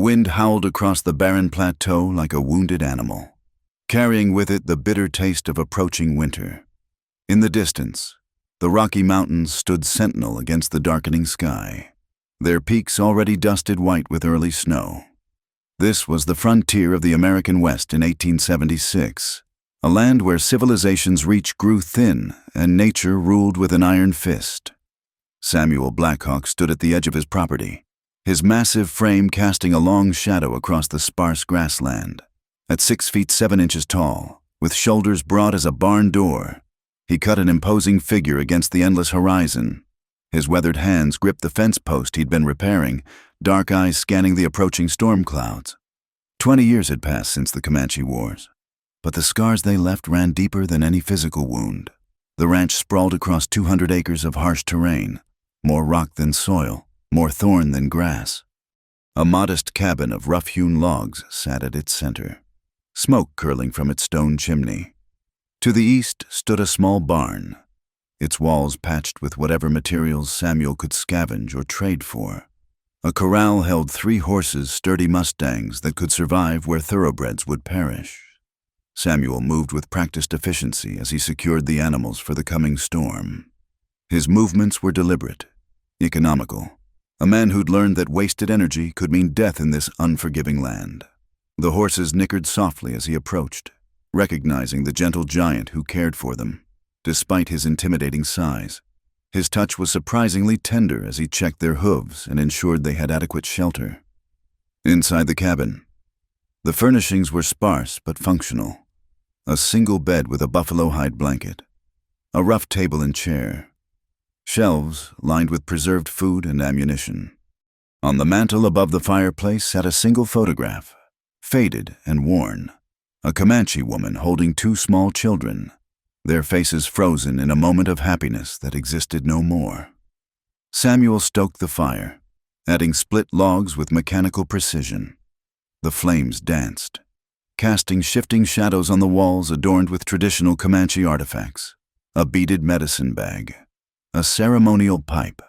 wind howled across the barren plateau like a wounded animal, carrying with it the bitter taste of approaching winter. In the distance, the Rocky Mountains stood sentinel against the darkening sky, their peaks already dusted white with early snow. This was the frontier of the American West in 1876, a land where civilization's reach grew thin and nature ruled with an iron fist. Samuel Blackhawk stood at the edge of his property, his massive frame casting a long shadow across the sparse grassland. At 6 feet 7 inches tall, with shoulders broad as a barn door, he cut an imposing figure against the endless horizon. His weathered hands gripped the fence post he'd been repairing, dark eyes scanning the approaching storm clouds. 20 years had passed since the Comanche Wars, but the scars they left ran deeper than any physical wound. The ranch sprawled across 200 acres of harsh terrain, more rock than soil, more thorn than grass. A modest cabin of rough-hewn logs sat at its center, smoke curling from its stone chimney. To the east stood a small barn, its walls patched with whatever materials Samuel could scavenge or trade for. A corral held 3 horses, sturdy mustangs that could survive where thoroughbreds would perish. Samuel moved with practiced efficiency as he secured the animals for the coming storm. His movements were deliberate, economical. A man who'd learned that wasted energy could mean death in this unforgiving land. The horses nickered softly as he approached, recognizing the gentle giant who cared for them. Despite his intimidating size, his touch was surprisingly tender as he checked their hooves and ensured they had adequate shelter. Inside the cabin, the furnishings were sparse but functional. A single bed with a buffalo hide blanket, a rough table and chair, shelves lined with preserved food and ammunition. On the mantel above the fireplace sat a single photograph, faded and worn, a Comanche woman holding 2 small children, their faces frozen in a moment of happiness that existed no more. Samuel stoked the fire, adding split logs with mechanical precision. The flames danced, casting shifting shadows on the walls adorned with traditional Comanche artifacts, a beaded medicine bag, a ceremonial pipe,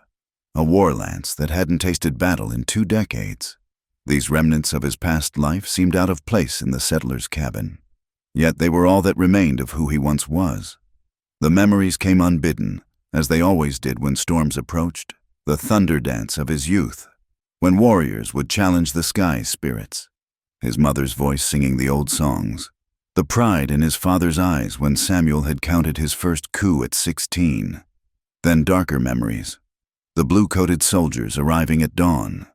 a war lance that hadn't tasted battle in 2 decades. These remnants of his past life seemed out of place in the settler's cabin. Yet they were all that remained of who he once was. The memories came unbidden, as they always did when storms approached, the thunder dance of his youth, when warriors would challenge the sky spirits, his mother's voice singing the old songs, the pride in his father's eyes when Samuel had counted his first coup at 16. Then darker memories, the blue-coated soldiers arriving at dawn,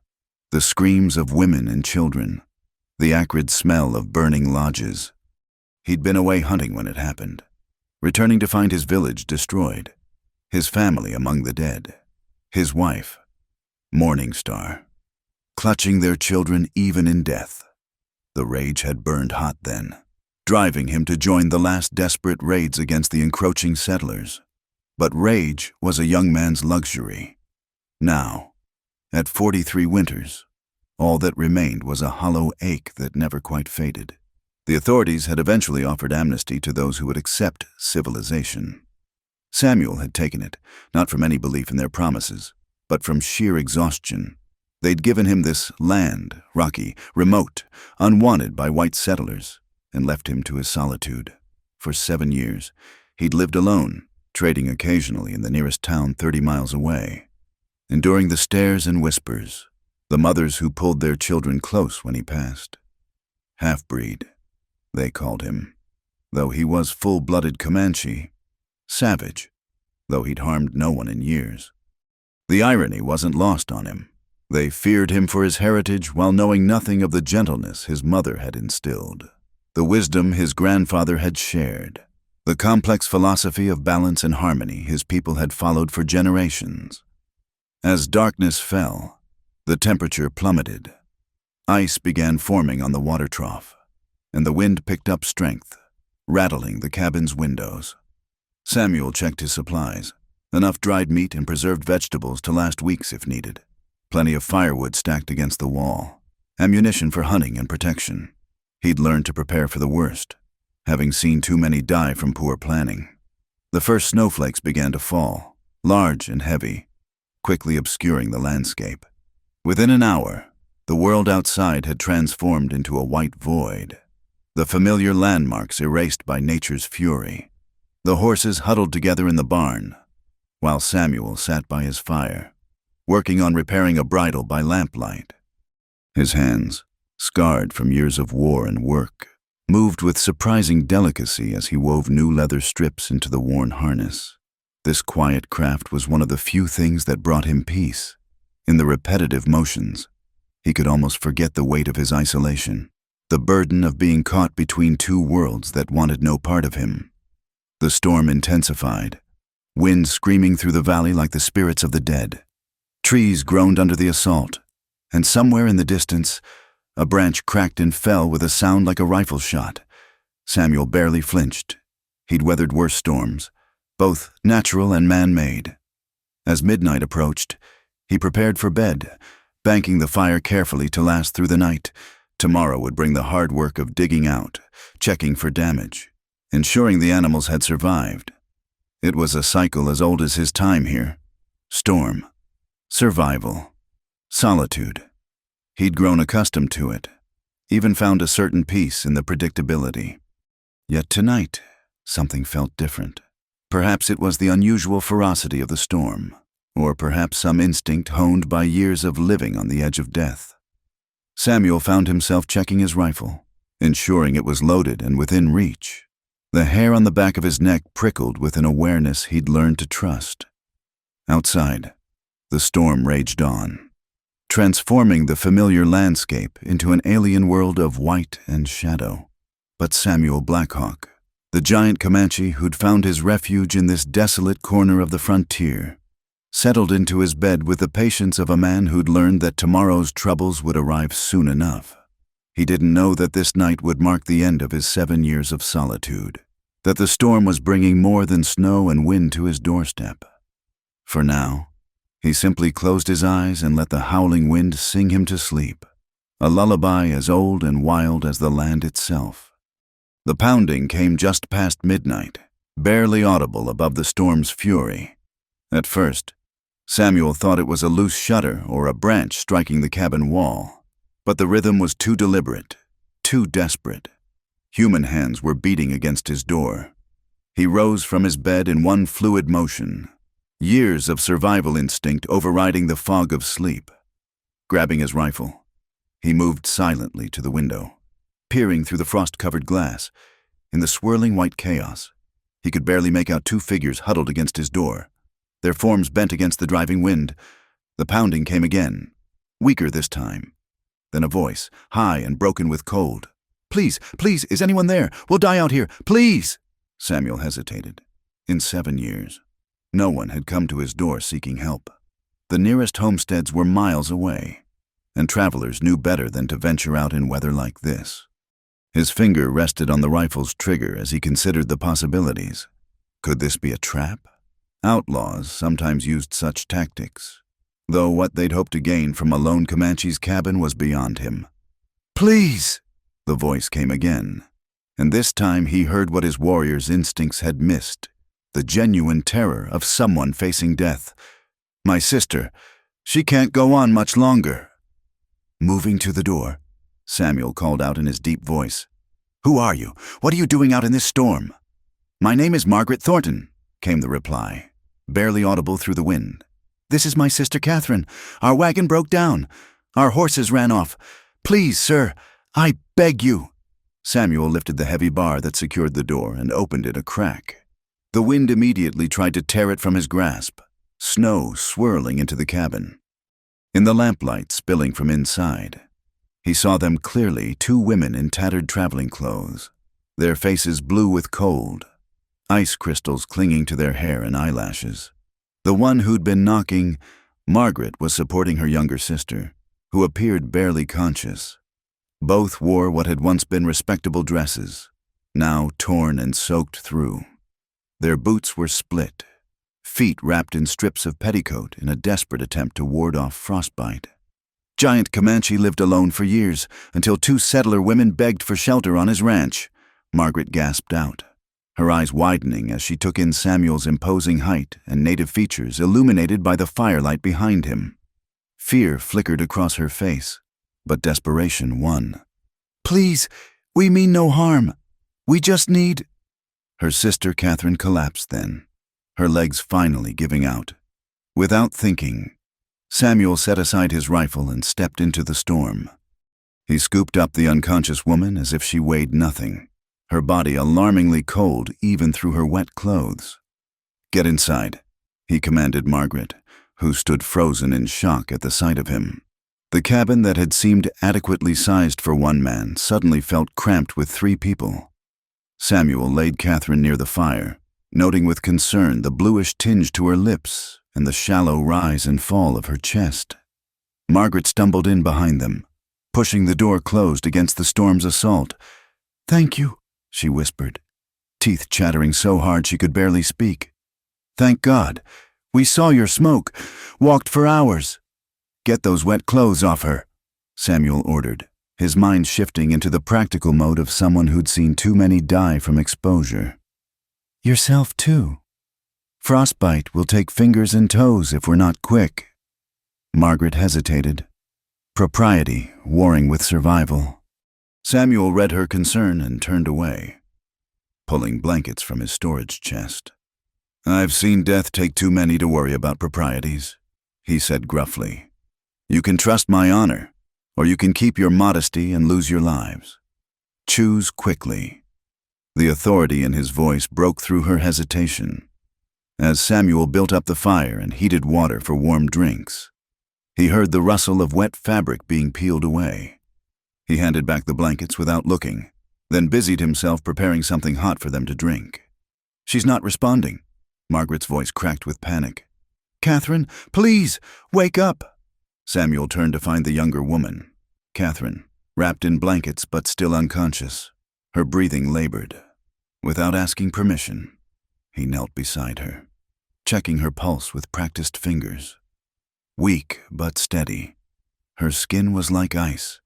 the screams of women and children, the acrid smell of burning lodges. He'd been away hunting when it happened, returning to find his village destroyed, his family among the dead, his wife, Morning Star, clutching their children even in death. The rage had burned hot then, driving him to join the last desperate raids against the encroaching settlers. But rage was a young man's luxury. Now, at 43 winters, all that remained was a hollow ache that never quite faded. The authorities had eventually offered amnesty to those who would accept civilization. Samuel had taken it, not from any belief in their promises, but from sheer exhaustion. They'd given him this land, rocky, remote, unwanted by white settlers, and left him to his solitude. For 7 years, he'd lived alone, trading occasionally in the nearest town 30 miles away, enduring the stares and whispers, the mothers who pulled their children close when he passed. Half-breed, they called him, though he was full-blooded Comanche. Savage, though he'd harmed no one in years. The irony wasn't lost on him. They feared him for his heritage while knowing nothing of the gentleness his mother had instilled, the wisdom his grandfather had shared, the complex philosophy of balance and harmony his people had followed for generations. As darkness fell, the temperature plummeted. Ice began forming on the water trough, and the wind picked up strength, rattling the cabin's windows. Samuel checked his supplies, enough dried meat and preserved vegetables to last weeks if needed, plenty of firewood stacked against the wall, ammunition for hunting and protection. He'd learned to prepare for the worst, having seen too many die from poor planning. The first snowflakes began to fall, large and heavy, quickly obscuring the landscape. Within an hour, The world outside had transformed into a white void, the familiar landmarks erased by nature's fury. The horses huddled together in the barn, while Samuel sat by his fire, working on repairing a bridle by lamplight. His hands, scarred from years of war and work, moved with surprising delicacy as he wove new leather strips into the worn harness. This quiet craft was one of the few things that brought him peace. In the repetitive motions, he could almost forget the weight of his isolation, the burden of being caught between two worlds that wanted no part of him. The storm intensified, wind screaming through the valley like the spirits of the dead. Trees groaned under the assault, and somewhere in the distance, a branch cracked and fell with a sound like a rifle shot. Samuel barely flinched. He'd weathered worse storms, both natural and man-made. As midnight approached, he prepared for bed, banking the fire carefully to last through the night. Tomorrow would bring the hard work of digging out, checking for damage, ensuring the animals had survived. It was a cycle as old as his time here. Storm, survival, solitude. He'd grown accustomed to it, even found a certain peace in the predictability. Yet tonight, something felt different. Perhaps it was the unusual ferocity of the storm, or perhaps some instinct honed by years of living on the edge of death. Samuel found himself checking his rifle, ensuring it was loaded and within reach. The hair on the back of his neck prickled with an awareness he'd learned to trust. Outside, the storm raged on, transforming the familiar landscape into an alien world of white and shadow. But Samuel Blackhawk, the giant Comanche who'd found his refuge in this desolate corner of the frontier, settled into his bed with the patience of a man who'd learned that tomorrow's troubles would arrive soon enough. He didn't know that this night would mark the end of his 7 years of solitude, that the storm was bringing more than snow and wind to his doorstep. For now, he simply closed his eyes and let the howling wind sing him to sleep, a lullaby as old and wild as the land itself. The pounding came just past midnight, barely audible above the storm's fury. At first, Samuel thought it was a loose shutter or a branch striking the cabin wall, but the rhythm was too deliberate, too desperate. Human hands were beating against his door. He rose from his bed in one fluid motion, years of survival instinct overriding the fog of sleep. Grabbing his rifle, he moved silently to the window, peering through the frost-covered glass. In the swirling white chaos, he could barely make out two figures huddled against his door, their forms bent against the driving wind. The pounding came again, weaker this time. Then a voice, high and broken with cold. "Please, please, is anyone there? We'll die out here, please!" Samuel hesitated. In 7 years, no one had come to his door seeking help. The nearest homesteads were miles away, and travelers knew better than to venture out in weather like this. His finger rested on the rifle's trigger as he considered the possibilities. Could this be a trap? Outlaws sometimes used such tactics, though what they'd hoped to gain from a lone Comanche's cabin was beyond him. "Please!" the voice came again, and this time he heard what his warrior's instincts had missed. The genuine terror of someone facing death. "My sister, she can't go on much longer." Moving to the door, Samuel called out in his deep voice. "Who are you? What are you doing out in this storm?" "My name is Margaret Thornton," came the reply, barely audible through the wind. "This is my sister Catherine. Our wagon broke down. Our horses ran off. Please, sir, I beg you." Samuel lifted the heavy bar that secured the door and opened it a crack. The wind immediately tried to tear it from his grasp, snow swirling into the cabin. In the lamplight spilling from inside, he saw them clearly, two women in tattered traveling clothes, their faces blue with cold, ice crystals clinging to their hair and eyelashes. The one who'd been knocking, Margaret, was supporting her younger sister, who appeared barely conscious. Both wore what had once been respectable dresses, now torn and soaked through. Their boots were split, feet wrapped in strips of petticoat in a desperate attempt to ward off frostbite. Giant Comanche lived alone for years, until 2 settler women begged for shelter on his ranch. Margaret gasped out, her eyes widening as she took in Samuel's imposing height and native features illuminated by the firelight behind him. Fear flickered across her face. but desperation won. "Please, we mean no harm. We just need—" Her sister Catherine collapsed then, her legs finally giving out. Without thinking, Samuel set aside his rifle and stepped into the storm. He scooped up the unconscious woman as if she weighed nothing, her body alarmingly cold even through her wet clothes. "Get inside," he commanded Margaret, who stood frozen in shock at the sight of him. The cabin that had seemed adequately sized for one man suddenly felt cramped with 3 people. Samuel laid Catherine near the fire, noting with concern the bluish tinge to her lips and the shallow rise and fall of her chest. Margaret stumbled in behind them, pushing the door closed against the storm's assault. "Thank you," she whispered, teeth chattering so hard she could barely speak. "Thank God. We saw your smoke, walked for hours." "Get those wet clothes off her," Samuel ordered, his mind shifting into the practical mode of someone who'd seen too many die from exposure. "Yourself too. Frostbite will take fingers and toes if we're not quick." Margaret hesitated, propriety warring with survival. Samuel read her concern and turned away, pulling blankets from his storage chest. "I've seen death take too many to worry about proprieties," he said gruffly. "You can trust my honor, or you can keep your modesty and lose your lives. Choose quickly." The authority in his voice broke through her hesitation. As Samuel built up the fire and heated water for warm drinks, he heard the rustle of wet fabric being peeled away. He handed back the blankets without looking, then busied himself preparing something hot for them to drink. "She's not responding." Margaret's voice cracked with panic. "Catherine, please, wake up!" Samuel turned to find the younger woman, Catherine, wrapped in blankets but still unconscious, her breathing labored. Without asking permission, he knelt beside her, checking her pulse with practiced fingers. Weak but steady, her skin was like ice.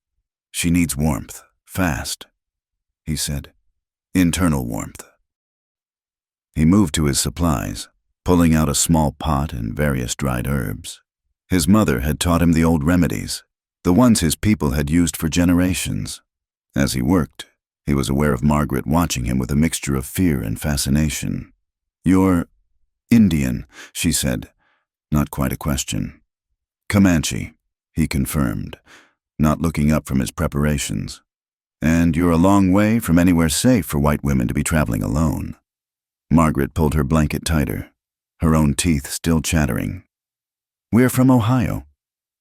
"She needs warmth, fast," he said. "Internal warmth." He moved to his supplies, pulling out a small pot and various dried herbs. His mother had taught him the old remedies, the ones his people had used for generations. As he worked, he was aware of Margaret watching him with a mixture of fear and fascination. "You're Indian," she said, not quite a question. "Comanche," he confirmed, not looking up from his preparations. "And you're a long way from anywhere safe for white women to be traveling alone." Margaret pulled her blanket tighter, her own teeth still chattering. "We're from Ohio.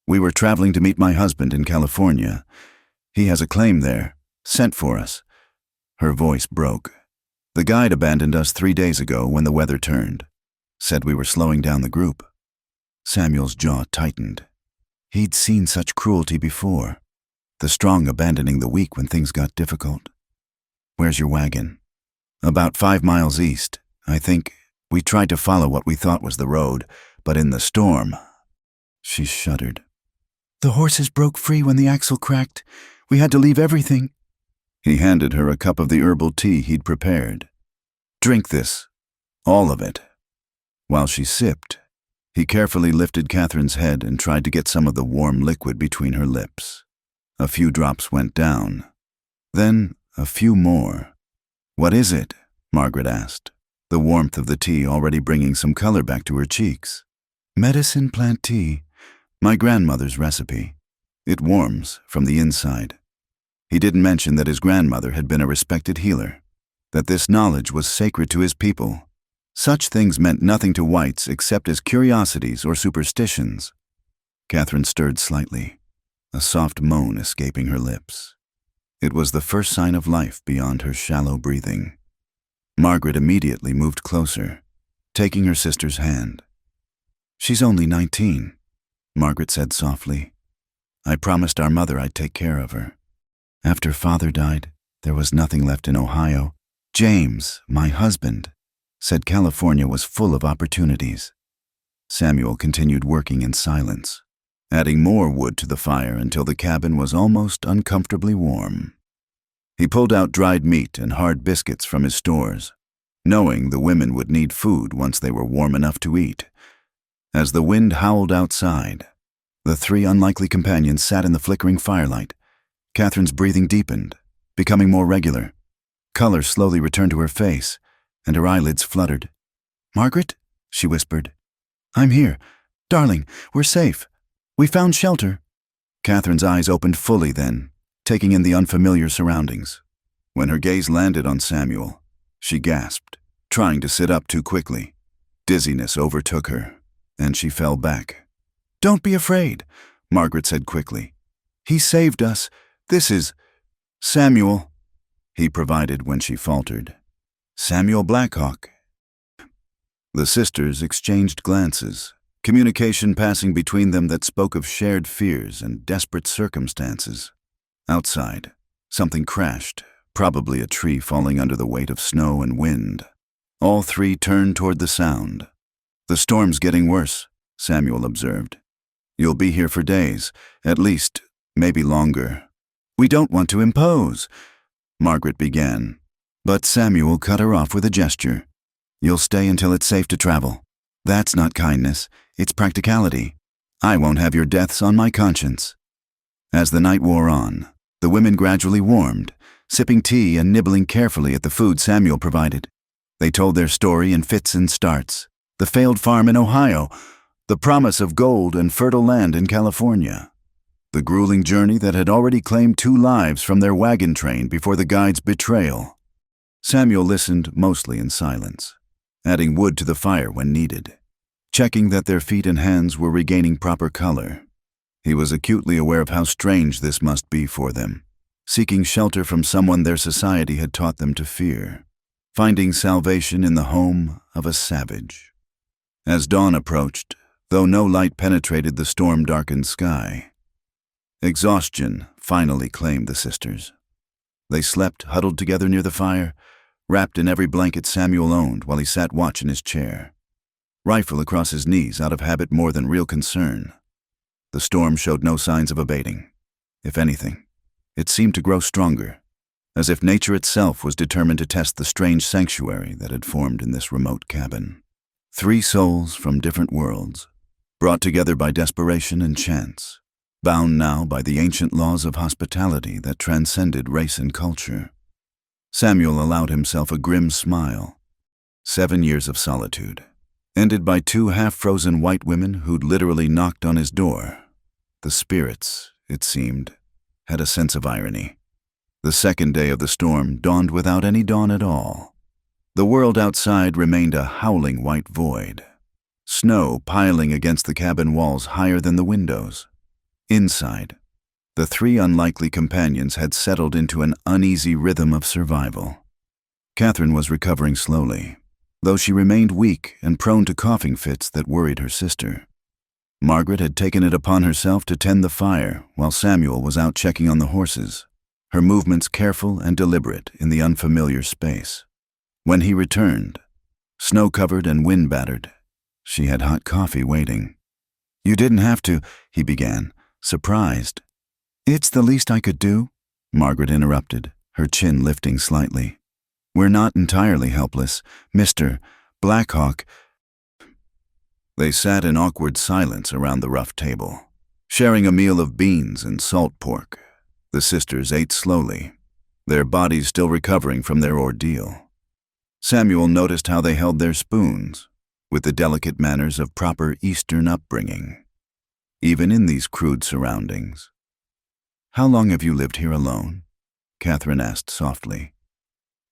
We were traveling to meet my husband in California. He has a claim there, sent for us." Her voice broke. "The guide abandoned us 3 days ago when the weather turned. Said we were slowing down the group." Samuel's jaw tightened. He'd seen such cruelty before, the strong abandoning the weak when things got difficult. "Where's your wagon?" "About 5 miles east. I think we tried to follow what we thought was the road, but in the storm—" She shuddered. "The horses broke free when the axle cracked. We had to leave everything." He handed her a cup of the herbal tea he'd prepared. "Drink this, all of it." While she sipped, he carefully lifted Catherine's head and tried to get some of the warm liquid between her lips. A few drops went down, then a few more. "What is it?" Margaret asked, the warmth of the tea already bringing some color back to her cheeks. "Medicine plant tea, my grandmother's recipe. It warms from the inside." He didn't mention that his grandmother had been a respected healer, that this knowledge was sacred to his people. Such things meant nothing to whites except as curiosities or superstitions. Catherine stirred slightly, a soft moan escaping her lips. It was the first sign of life beyond her shallow breathing. Margaret immediately moved closer, taking her sister's hand. "She's only 19, Margaret said softly. "I promised our mother I'd take care of her. After Father died, there was nothing left in Ohio. James, my husband, said California was full of opportunities." Samuel continued working in silence, adding more wood to the fire until the cabin was almost uncomfortably warm. He pulled out dried meat and hard biscuits from his stores, knowing the women would need food once they were warm enough to eat. As the wind howled outside, The three unlikely companions sat in the flickering firelight. Catherine's breathing deepened, becoming more regular. Color slowly returned to her face, and her eyelids fluttered. "Margaret?" she whispered. "I'm here. Darling, we're safe. We found shelter." Catherine's eyes opened fully then, taking in the unfamiliar surroundings. When her gaze landed on Samuel, she gasped, trying to sit up too quickly. Dizziness overtook her, and she fell back. "Don't be afraid," Margaret said quickly. "He saved us. This is Samuel," he provided when she faltered. "Samuel Blackhawk." The sisters exchanged glances, communication passing between them that spoke of shared fears and desperate circumstances. Outside, something crashed, probably a tree falling under the weight of snow and wind. All three turned toward the sound. "The storm's getting worse," Samuel observed. "You'll be here for days, at least, maybe longer." "We don't want to impose," Margaret began, but Samuel cut her off with a gesture. "You'll stay until it's safe to travel. That's not kindness, it's practicality. I won't have your deaths on my conscience." As the night wore on, the women gradually warmed, sipping tea and nibbling carefully at the food Samuel provided. They told their story in fits and starts. The failed farm in Ohio, the promise of gold and fertile land in California, the grueling journey that had already claimed 2 lives from their wagon train before the guide's betrayal. Samuel listened mostly in silence, adding wood to the fire when needed, checking that their feet and hands were regaining proper color. He was acutely aware of how strange this must be for them, seeking shelter from someone their society had taught them to fear, finding salvation in the home of a savage. As dawn approached, though no light penetrated the storm-darkened sky, exhaustion finally claimed the sisters. They slept huddled together near the fire, wrapped in every blanket Samuel owned while he sat watch in his chair, rifle across his knees out of habit more than real concern. The storm showed no signs of abating. If anything, it seemed to grow stronger, as if nature itself was determined to test the strange sanctuary that had formed in this remote cabin. 3 souls from different worlds, brought together by desperation and chance, bound now by the ancient laws of hospitality that transcended race and culture. Samuel allowed himself a grim smile. 7 years of solitude, ended by 2 half-frozen white women who'd literally knocked on his door. The spirits, it seemed, had a sense of irony. The second day of the storm dawned without any dawn at all. The world outside remained a howling white void, snow piling against the cabin walls higher than the windows. Inside, the 3 unlikely companions had settled into an uneasy rhythm of survival. Catherine was recovering slowly, though she remained weak and prone to coughing fits that worried her sister. Margaret had taken it upon herself to tend the fire while Samuel was out checking on the horses, her movements careful and deliberate in the unfamiliar space. When he returned, snow-covered and wind-battered, she had hot coffee waiting. "You didn't have to," he began, surprised. "It's the least I could do," Margaret interrupted, her chin lifting slightly. "We're not entirely helpless, Mr. Blackhawk." They sat in awkward silence around the rough table, sharing a meal of beans and salt pork. The sisters ate slowly, their bodies still recovering from their ordeal. Samuel noticed how they held their spoons, with the delicate manners of proper Eastern upbringing, even in these crude surroundings. "How long have you lived here alone?" Catherine asked softly.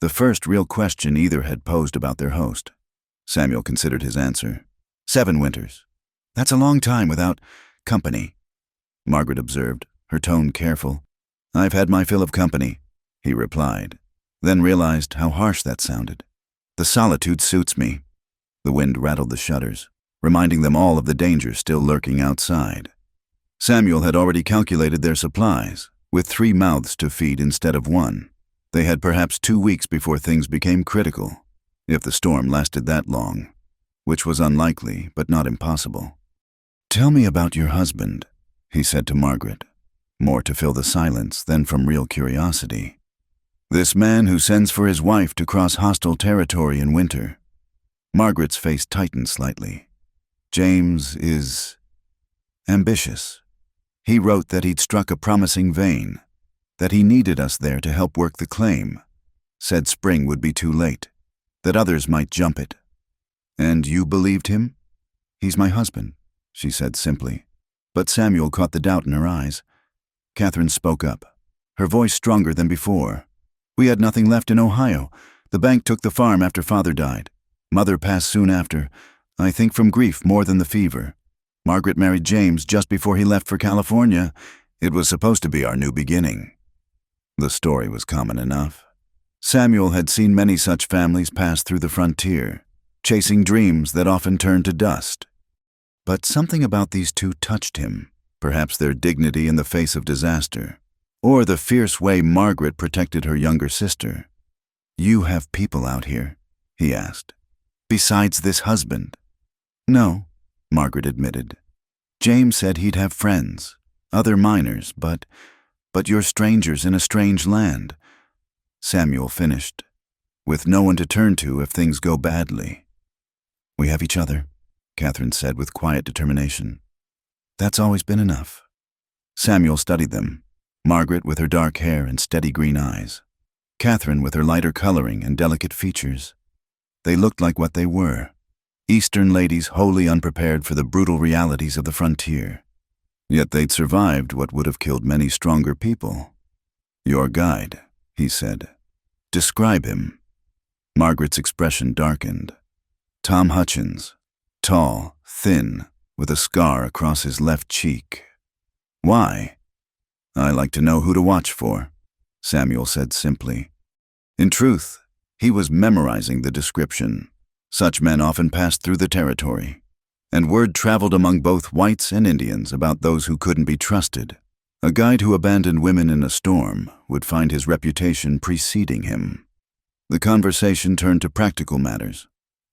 The first real question either had posed about their host. Samuel considered his answer. 7 winters. "That's a long time without company," Margaret observed, her tone careful. "I've had my fill of company," he replied, then realized how harsh that sounded. "The solitude suits me." The wind rattled the shutters, reminding them all of the danger still lurking outside. Samuel had already calculated their supplies, with 3 mouths to feed instead of 1. They had perhaps 2 weeks before things became critical, if the storm lasted that long, which was unlikely but not impossible. "Tell me about your husband," he said to Margaret, more to fill the silence than from real curiosity. "This man who sends for his wife to cross hostile territory in winter." Margaret's face tightened slightly. "James is..." ambitious. He wrote that he'd struck a promising vein, that he needed us there to help work the claim, said spring would be too late, that others might jump it. And you believed him? He's my husband, she said simply. But Samuel caught the doubt in her eyes. Catherine spoke up, her voice stronger than before. We had nothing left in Ohio. The bank took the farm after Father died. Mother passed soon after, I think from grief more than the fever. Margaret married James just before he left for California. It was supposed to be our new beginning. The story was common enough. Samuel had seen many such families pass through the frontier, chasing dreams that often turned to dust. But something about these two touched him, perhaps their dignity in the face of disaster, or the fierce way Margaret protected her younger sister. You have people out here, he asked, besides this husband? No, Margaret admitted. James said he'd have friends, other miners, but you're strangers in a strange land. Samuel finished, with no one to turn to if things go badly. We have each other, Catherine said with quiet determination. That's always been enough. Samuel studied them, Margaret with her dark hair and steady green eyes, Catherine with her lighter coloring and delicate features. They looked like what they were, Eastern ladies wholly unprepared for the brutal realities of the frontier. Yet they'd survived what would have killed many stronger people. Your guide, he said. Describe him. Margaret's expression darkened. Tom Hutchins, tall, thin, with a scar across his left cheek. Why? I like to know who to watch for, Samuel said simply. In truth, he was memorizing the description. Such men often passed through the territory, and word traveled among both whites and Indians about those who couldn't be trusted. A guide who abandoned women in a storm would find his reputation preceding him. The conversation turned to practical matters: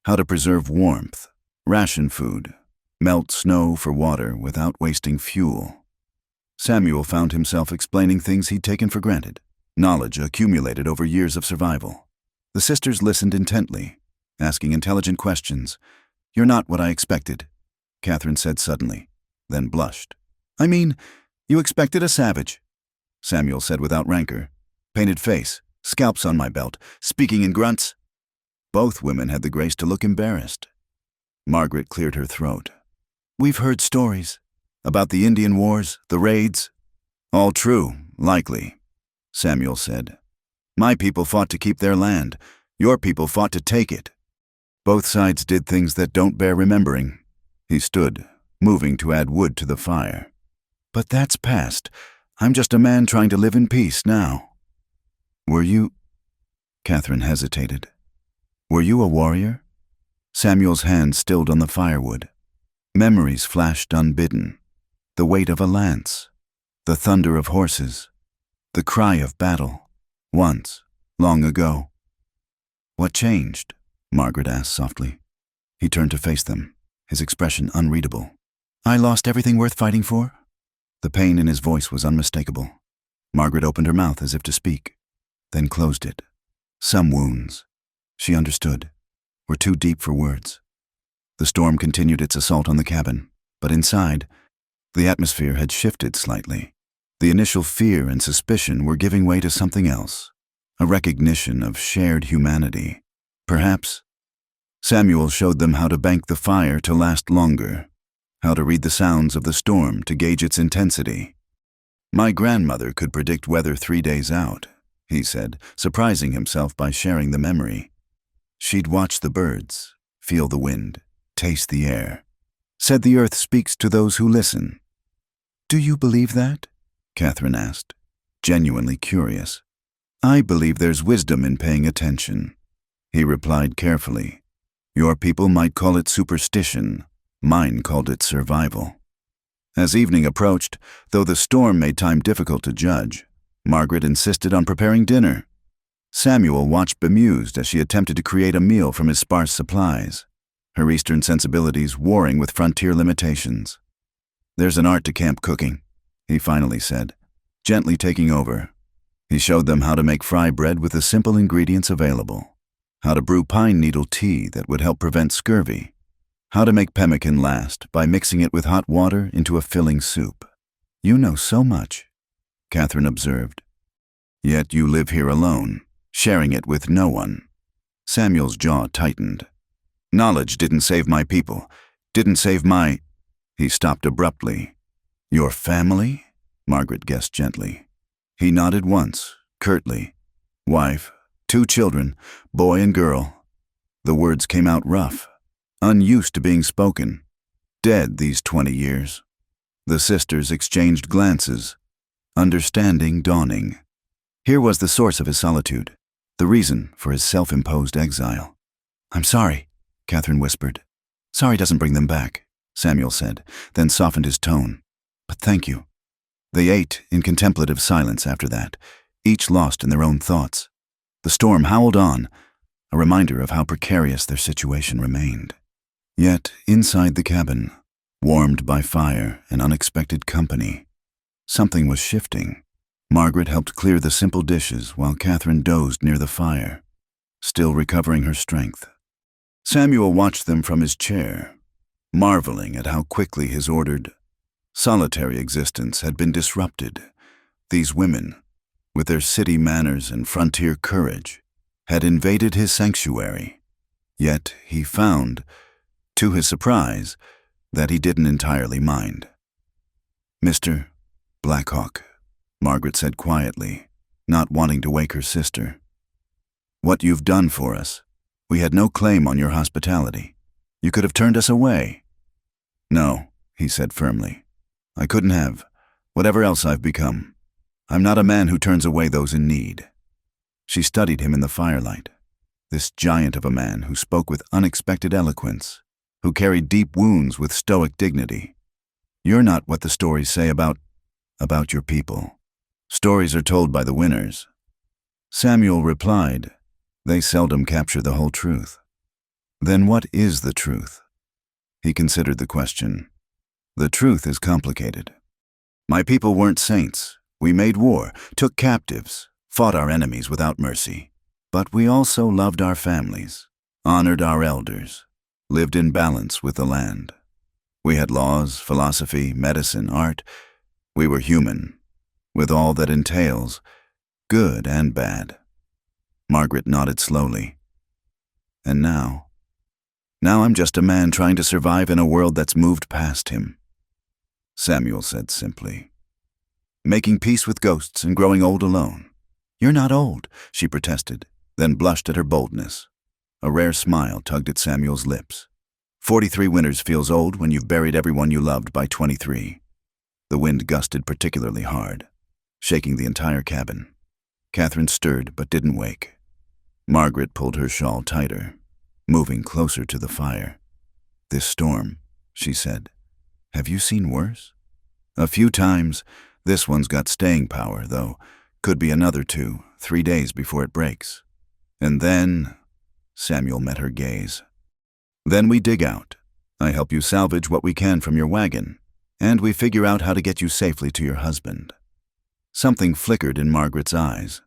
how to preserve warmth, ration food, melt snow for water without wasting fuel. Samuel found himself explaining things he'd taken for granted, knowledge accumulated over years of survival. The sisters listened intently, asking intelligent questions. You're not what I expected, Catherine said suddenly, then blushed. I mean, you expected a savage, Samuel said without rancor. Painted face, scalps on my belt, speaking in grunts. Both women had the grace to look embarrassed. Margaret cleared her throat. We've heard stories about the Indian wars, the raids. All true, likely, Samuel said. My people fought to keep their land. Your people fought to take it. Both sides did things that don't bear remembering. He stood, moving to add wood to the fire. But that's past. I'm just a man trying to live in peace now. Were you... Catherine hesitated. Were you a warrior? Samuel's hand stilled on the firewood. Memories flashed unbidden. The weight of a lance, the thunder of horses, the cry of battle, once, long ago. What changed? Margaret asked softly. He turned to face them, his expression unreadable. I lost everything worth fighting for? The pain in his voice was unmistakable. Margaret opened her mouth as if to speak, then closed it. Some wounds, she understood, were too deep for words. The storm continued its assault on the cabin, but inside, the atmosphere had shifted slightly. The initial fear and suspicion were giving way to something else, a recognition of shared humanity. Perhaps. Samuel showed them how to bank the fire to last longer, how to read the sounds of the storm to gauge its intensity. My grandmother could predict weather 3 days out, he said, surprising himself by sharing the memory. She'd watch the birds, feel the wind, taste the air. Said the earth speaks to those who listen. Do you believe that? Catherine asked, genuinely curious. I believe there's wisdom in paying attention, he replied carefully. Your people might call it superstition. Mine called it survival. As evening approached, though the storm made time difficult to judge, Margaret insisted on preparing dinner. Samuel watched bemused as she attempted to create a meal from his sparse supplies, her Eastern sensibilities warring with frontier limitations. There's an art to camp cooking, he finally said, gently taking over. He showed them how to make fry bread with the simple ingredients available, how to brew pine needle tea that would help prevent scurvy, How to make pemmican last by mixing it with hot water into a filling soup. You know so much, Catherine observed. Yet you live here alone, sharing it with no one. Samuel's jaw tightened. Knowledge didn't save my people, didn't save my... He stopped abruptly. Your family? Margaret guessed gently. He nodded once, curtly. Wife, 2 children, boy and girl. The words came out rough, unused to being spoken. Dead these 20 years. The sisters exchanged glances, understanding dawning. Here was the source of his solitude, the reason for his self-imposed exile. I'm sorry, Catherine whispered. Sorry doesn't bring them back, Samuel said, then softened his tone. But thank you. They ate in contemplative silence after that, each lost in their own thoughts. The storm howled on, a reminder of how precarious their situation remained. Yet, inside the cabin, warmed by fire and unexpected company, something was shifting. Margaret helped clear the simple dishes while Catherine dozed near the fire, still recovering her strength. Samuel watched them from his chair, marveling at how quickly his ordered, solitary existence had been disrupted. These women, with their city manners and frontier courage, had invaded his sanctuary. Yet he found, to his surprise, that he didn't entirely mind. Mr. Blackhawk, Margaret said quietly, not wanting to wake her sister. What you've done for us. We had no claim on your hospitality. You could have turned us away. No, he said firmly. I couldn't have, whatever else I've become. I'm not a man who turns away those in need. She studied him in the firelight, this giant of a man who spoke with unexpected eloquence, who carried deep wounds with stoic dignity. You're not what the stories say about your people. Stories are told by the winners. Samuel replied, they seldom capture the whole truth. Then what is the truth? He considered the question. The truth is complicated. My people weren't saints. We made war, took captives, fought our enemies without mercy. But we also loved our families, honored our elders, lived in balance with the land. We had laws, philosophy, medicine, art. We were human, with all that entails, good and bad. Margaret nodded slowly. And now I'm just a man trying to survive in a world that's moved past him. Samuel said simply. Making peace with ghosts and growing old alone. You're not old, she protested, then blushed at her boldness. A rare smile tugged at Samuel's lips. 43 winters feels old when you've buried everyone you loved by 23. The wind gusted particularly hard, shaking the entire cabin. Catherine stirred but didn't wake. Margaret pulled her shawl tighter, moving closer to the fire. This storm, she said. Have you seen worse? A few times. This one's got staying power, though. Could be another 2, 3 days before it breaks. And then, Samuel met her gaze. Then we dig out. I help you salvage what we can from your wagon, and we figure out how to get you safely to your husband. Something flickered in Margaret's eyes.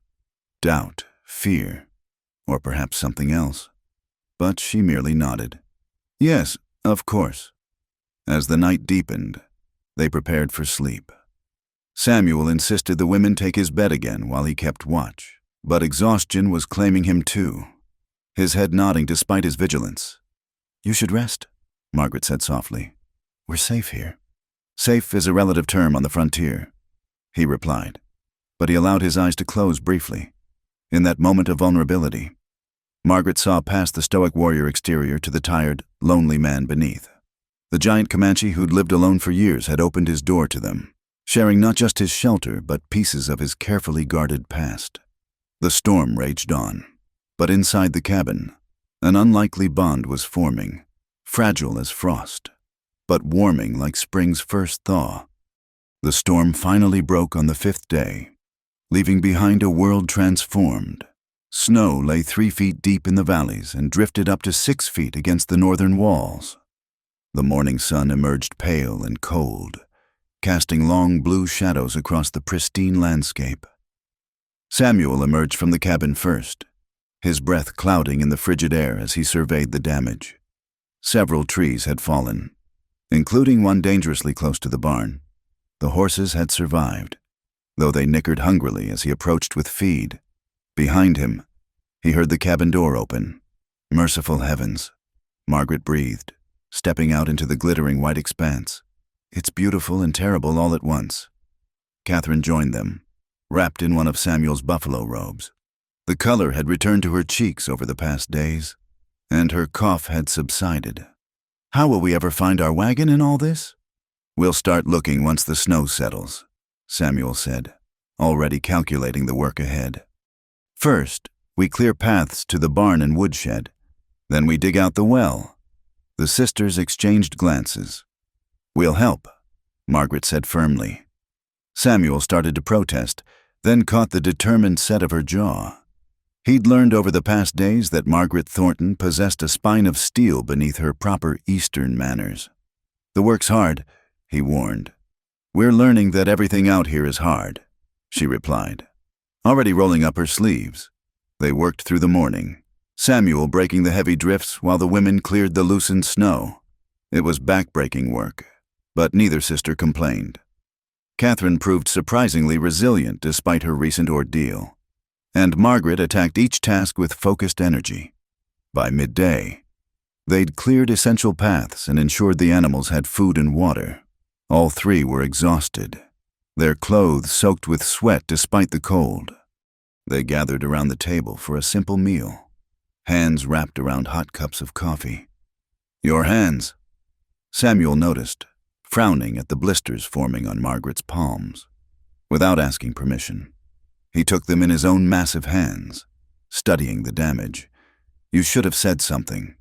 Doubt, fear, or perhaps something else. But she merely nodded. Yes, of course. As the night deepened, they prepared for sleep. Samuel insisted the women take his bed again while he kept watch, but exhaustion was claiming him too, his head nodding despite his vigilance. You should rest, Margaret said softly. We're safe here. Safe is a relative term on the frontier, he replied, but he allowed his eyes to close briefly. In that moment of vulnerability, Margaret saw past the stoic warrior exterior to the tired, lonely man beneath. The giant Comanche who'd lived alone for years had opened his door to them, sharing not just his shelter but pieces of his carefully guarded past. The storm raged on, but inside the cabin, an unlikely bond was forming, fragile as frost, but warming like spring's first thaw. The storm finally broke on the 5th day, leaving behind a world transformed. Snow lay 3 feet deep in the valleys and drifted up to 6 feet against the northern walls. The morning sun emerged pale and cold, casting long blue shadows across the pristine landscape. Samuel emerged from the cabin first, his breath clouding in the frigid air as he surveyed the damage. Several trees had fallen, including one dangerously close to the barn. The horses had survived, though they nickered hungrily as he approached with feed. Behind him, he heard the cabin door open. Merciful heavens, Margaret breathed, stepping out into the glittering white expanse. It's beautiful and terrible all at once. Catherine joined them, wrapped in one of Samuel's buffalo robes. The color had returned to her cheeks over the past days, and her cough had subsided. How will we ever find our wagon in all this? We'll start looking once the snow settles, Samuel said, already calculating the work ahead. First, we clear paths to the barn and woodshed. Then we dig out the well. The sisters exchanged glances. We'll help, Margaret said firmly. Samuel started to protest, then caught the determined set of her jaw. He'd learned over the past days that Margaret Thornton possessed a spine of steel beneath her proper Eastern manners. The work's hard, he warned. We're learning that everything out here is hard, she replied, already rolling up her sleeves. They worked through the morning, Samuel breaking the heavy drifts while the women cleared the loosened snow. It was back-breaking work, but neither sister complained. Catherine proved surprisingly resilient despite her recent ordeal, and Margaret attacked each task with focused energy. By midday, they'd cleared essential paths and ensured the animals had food and water. All three were exhausted, their clothes soaked with sweat despite the cold. They gathered around the table for a simple meal, hands wrapped around hot cups of coffee. Your hands, Samuel noticed, frowning at the blisters forming on Margaret's palms. Without asking permission, he took them in his own massive hands, studying the damage. You should have said something.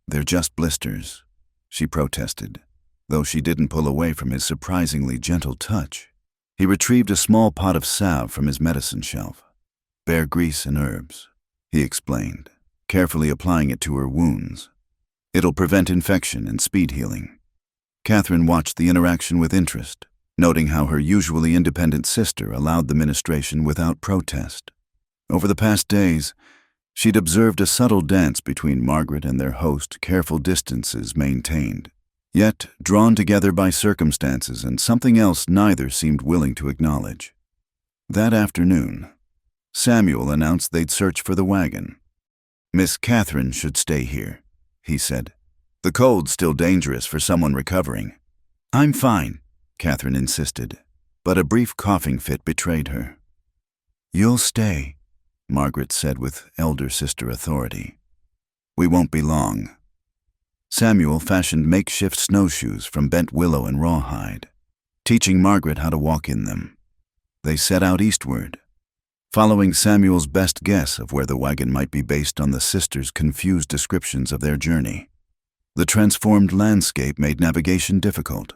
They're just blisters, she protested, though she didn't pull away from his surprisingly gentle touch. He retrieved a small pot of salve from his medicine shelf. Bear grease and herbs, he explained, carefully applying it to her wounds. It'll prevent infection and speed healing. Catherine watched the interaction with interest, noting how her usually independent sister allowed the ministration without protest. Over the past days, she'd observed a subtle dance between Margaret and their host, careful distances maintained, yet drawn together by circumstances and something else neither seemed willing to acknowledge. That afternoon, Samuel announced they'd search for the wagon. Miss Catherine should stay here, he said. The cold's still dangerous for someone recovering. I'm fine, Catherine insisted, but a brief coughing fit betrayed her. You'll stay, Margaret said with elder sister authority. We won't be long. Samuel fashioned makeshift snowshoes from bent willow and rawhide, teaching Margaret how to walk in them. They set out eastward, following Samuel's best guess of where the wagon might be based on the sisters' confused descriptions of their journey. The transformed landscape made navigation difficult.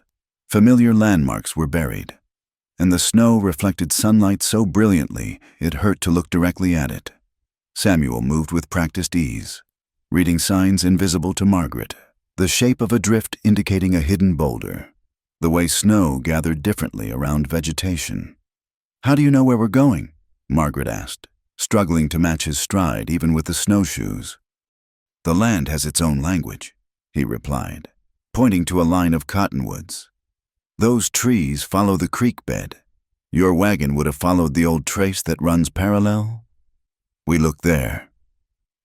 Familiar landmarks were buried, and the snow reflected sunlight so brilliantly it hurt to look directly at it. Samuel moved with practiced ease, reading signs invisible to Margaret, the shape of a drift indicating a hidden boulder, the way snow gathered differently around vegetation. How do you know where we're going? Margaret asked, struggling to match his stride even with the snowshoes. The land has its own language, he replied, pointing to a line of cottonwoods. Those trees follow the creek bed. Your wagon would have followed the old trace that runs parallel. We looked there.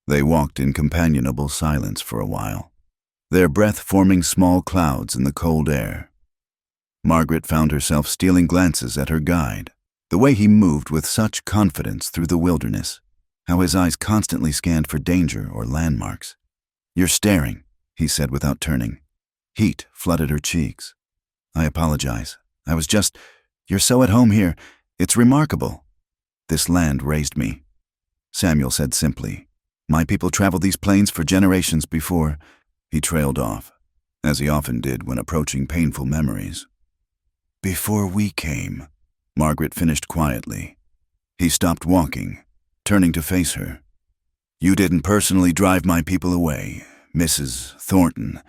They walked in companionable silence for a while, their breath forming small clouds in the cold air. Margaret found herself stealing glances at her guide, the way he moved with such confidence through the wilderness, how his eyes constantly scanned for danger or landmarks. You're staring, he said without turning. Heat flooded her cheeks. I apologize. You're so at home here. It's remarkable. This land raised me, Samuel said simply. My people traveled these plains for generations before. He trailed off, as he often did when approaching painful memories. Before we came, Margaret finished quietly. He stopped walking, turning to face her. You didn't personally drive my people away, Mrs. Thornton.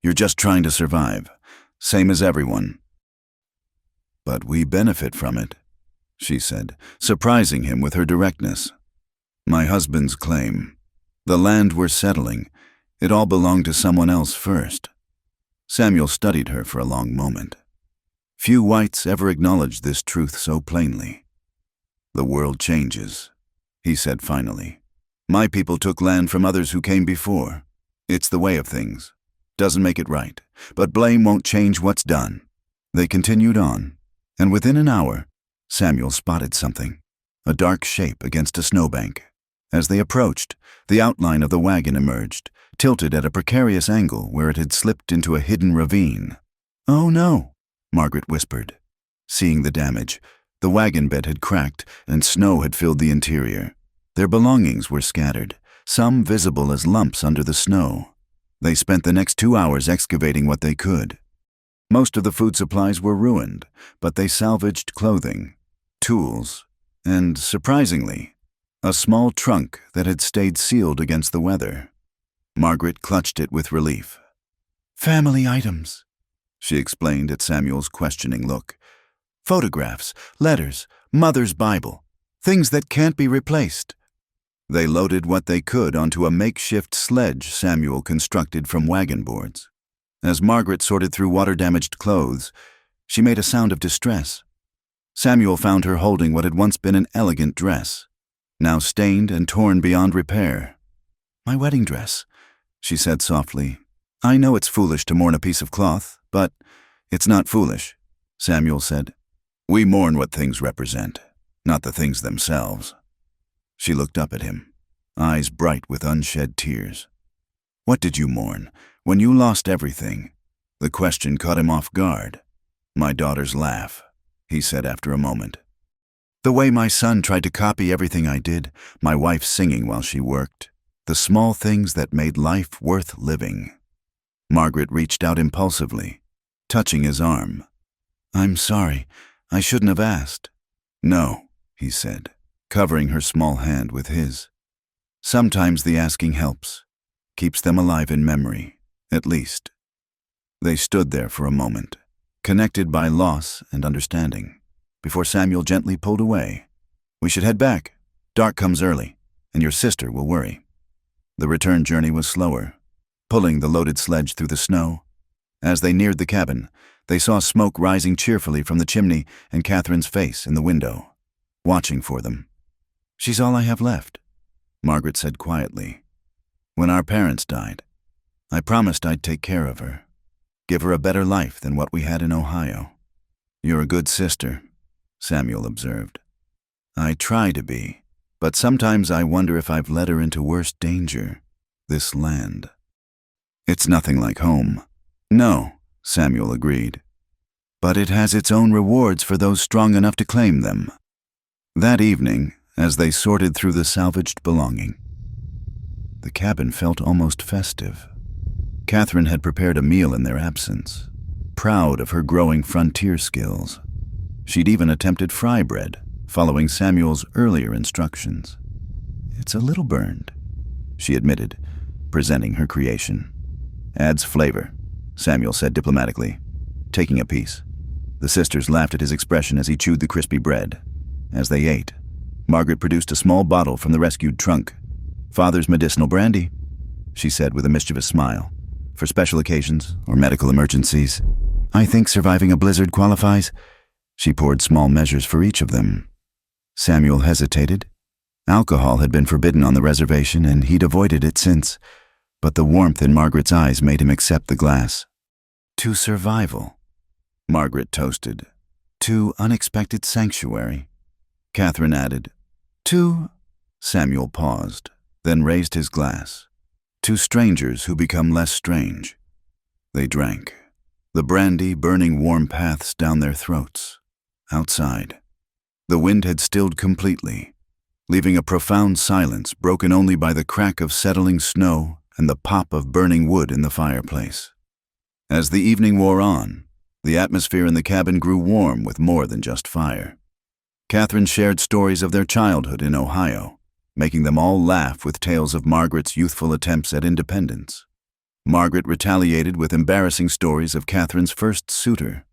You're just trying to survive, same as everyone. But we benefit from it, she said, surprising him with her directness. My husband's claim, the land we're settling, It all belonged to someone else first. Samuel studied her for a long moment. Few whites ever acknowledged this truth so plainly. "The world changes," he said finally. "My people took land from others who came before. It's the way of things. Doesn't make it right, but blame won't change what's done." They continued on, and within an hour, Samuel spotted something, a dark shape against a snowbank. As they approached, the outline of the wagon emerged, tilted at a precarious angle where it had slipped into a hidden ravine. "Oh no," Margaret whispered. Seeing the damage, the wagon bed had cracked and snow had filled the interior. Their belongings were scattered, some visible as lumps under the snow. They spent the next 2 hours excavating what they could. Most of the food supplies were ruined, but they salvaged clothing, tools, and, surprisingly, a small trunk that had stayed sealed against the weather. Margaret clutched it with relief. "Family items," she explained at Samuel's questioning look. "Photographs, letters, Mother's Bible, things that can't be replaced." They loaded what they could onto a makeshift sledge Samuel constructed from wagon boards. As Margaret sorted through water-damaged clothes, she made a sound of distress. Samuel found her holding what had once been an elegant dress, now stained and torn beyond repair. "My wedding dress," she said softly. "I know it's foolish to mourn a piece of cloth, but it's not foolish," Samuel said. "We mourn what things represent, not the things themselves." She looked up at him, eyes bright with unshed tears. "What did you mourn when you lost everything?" The question caught him off guard. "My daughter's laugh," he said after a moment. "The way my son tried to copy everything I did, my wife singing while she worked, the small things that made life worth living." Margaret reached out impulsively, touching his arm. "I'm sorry, I shouldn't have asked." "No," he said, covering her small hand with his. "Sometimes the asking helps, keeps them alive in memory, at least." They stood there for a moment, connected by loss and understanding, before Samuel gently pulled away. "We should head back. Dark comes early, and your sister will worry." The return journey was slower, pulling the loaded sledge through the snow. As they neared the cabin, they saw smoke rising cheerfully from the chimney and Catherine's face in the window, watching for them. "She's all I have left," Margaret said quietly. "When our parents died, I promised I'd take care of her, give her a better life than what we had in Ohio." "You're a good sister," Samuel observed. "I try to be, but sometimes I wonder if I've led her into worse danger, this land." "It's nothing like home." "No," Samuel agreed. "But it has its own rewards for those strong enough to claim them." That evening, as they sorted through the salvaged belonging, the cabin felt almost festive. Catherine had prepared a meal in their absence, proud of her growing frontier skills. She'd even attempted fry bread, following Samuel's earlier instructions. "It's a little burned," she admitted, presenting her creation. "Adds flavor," Samuel said diplomatically, taking a piece. The sisters laughed at his expression as he chewed the crispy bread. As they ate, Margaret produced a small bottle from the rescued trunk. "Father's medicinal brandy," she said with a mischievous smile. "For special occasions or medical emergencies. I think surviving a blizzard qualifies." She poured small measures for each of them. Samuel hesitated. Alcohol had been forbidden on the reservation, and he'd avoided it since, but the warmth in Margaret's eyes made him accept the glass. "To survival," Margaret toasted. "To unexpected sanctuary," Catherine added. "To—" Samuel paused, then raised his glass. "To strangers who become less strange." They drank, the brandy burning warm paths down their throats. Outside, the wind had stilled completely, leaving a profound silence broken only by the crack of settling snow and the pop of burning wood in the fireplace. As the evening wore on, the atmosphere in the cabin grew warm with more than just fire. Catherine shared stories of their childhood in Ohio, making them all laugh with tales of Margaret's youthful attempts at independence. Margaret retaliated with embarrassing stories of Catherine's first suitor,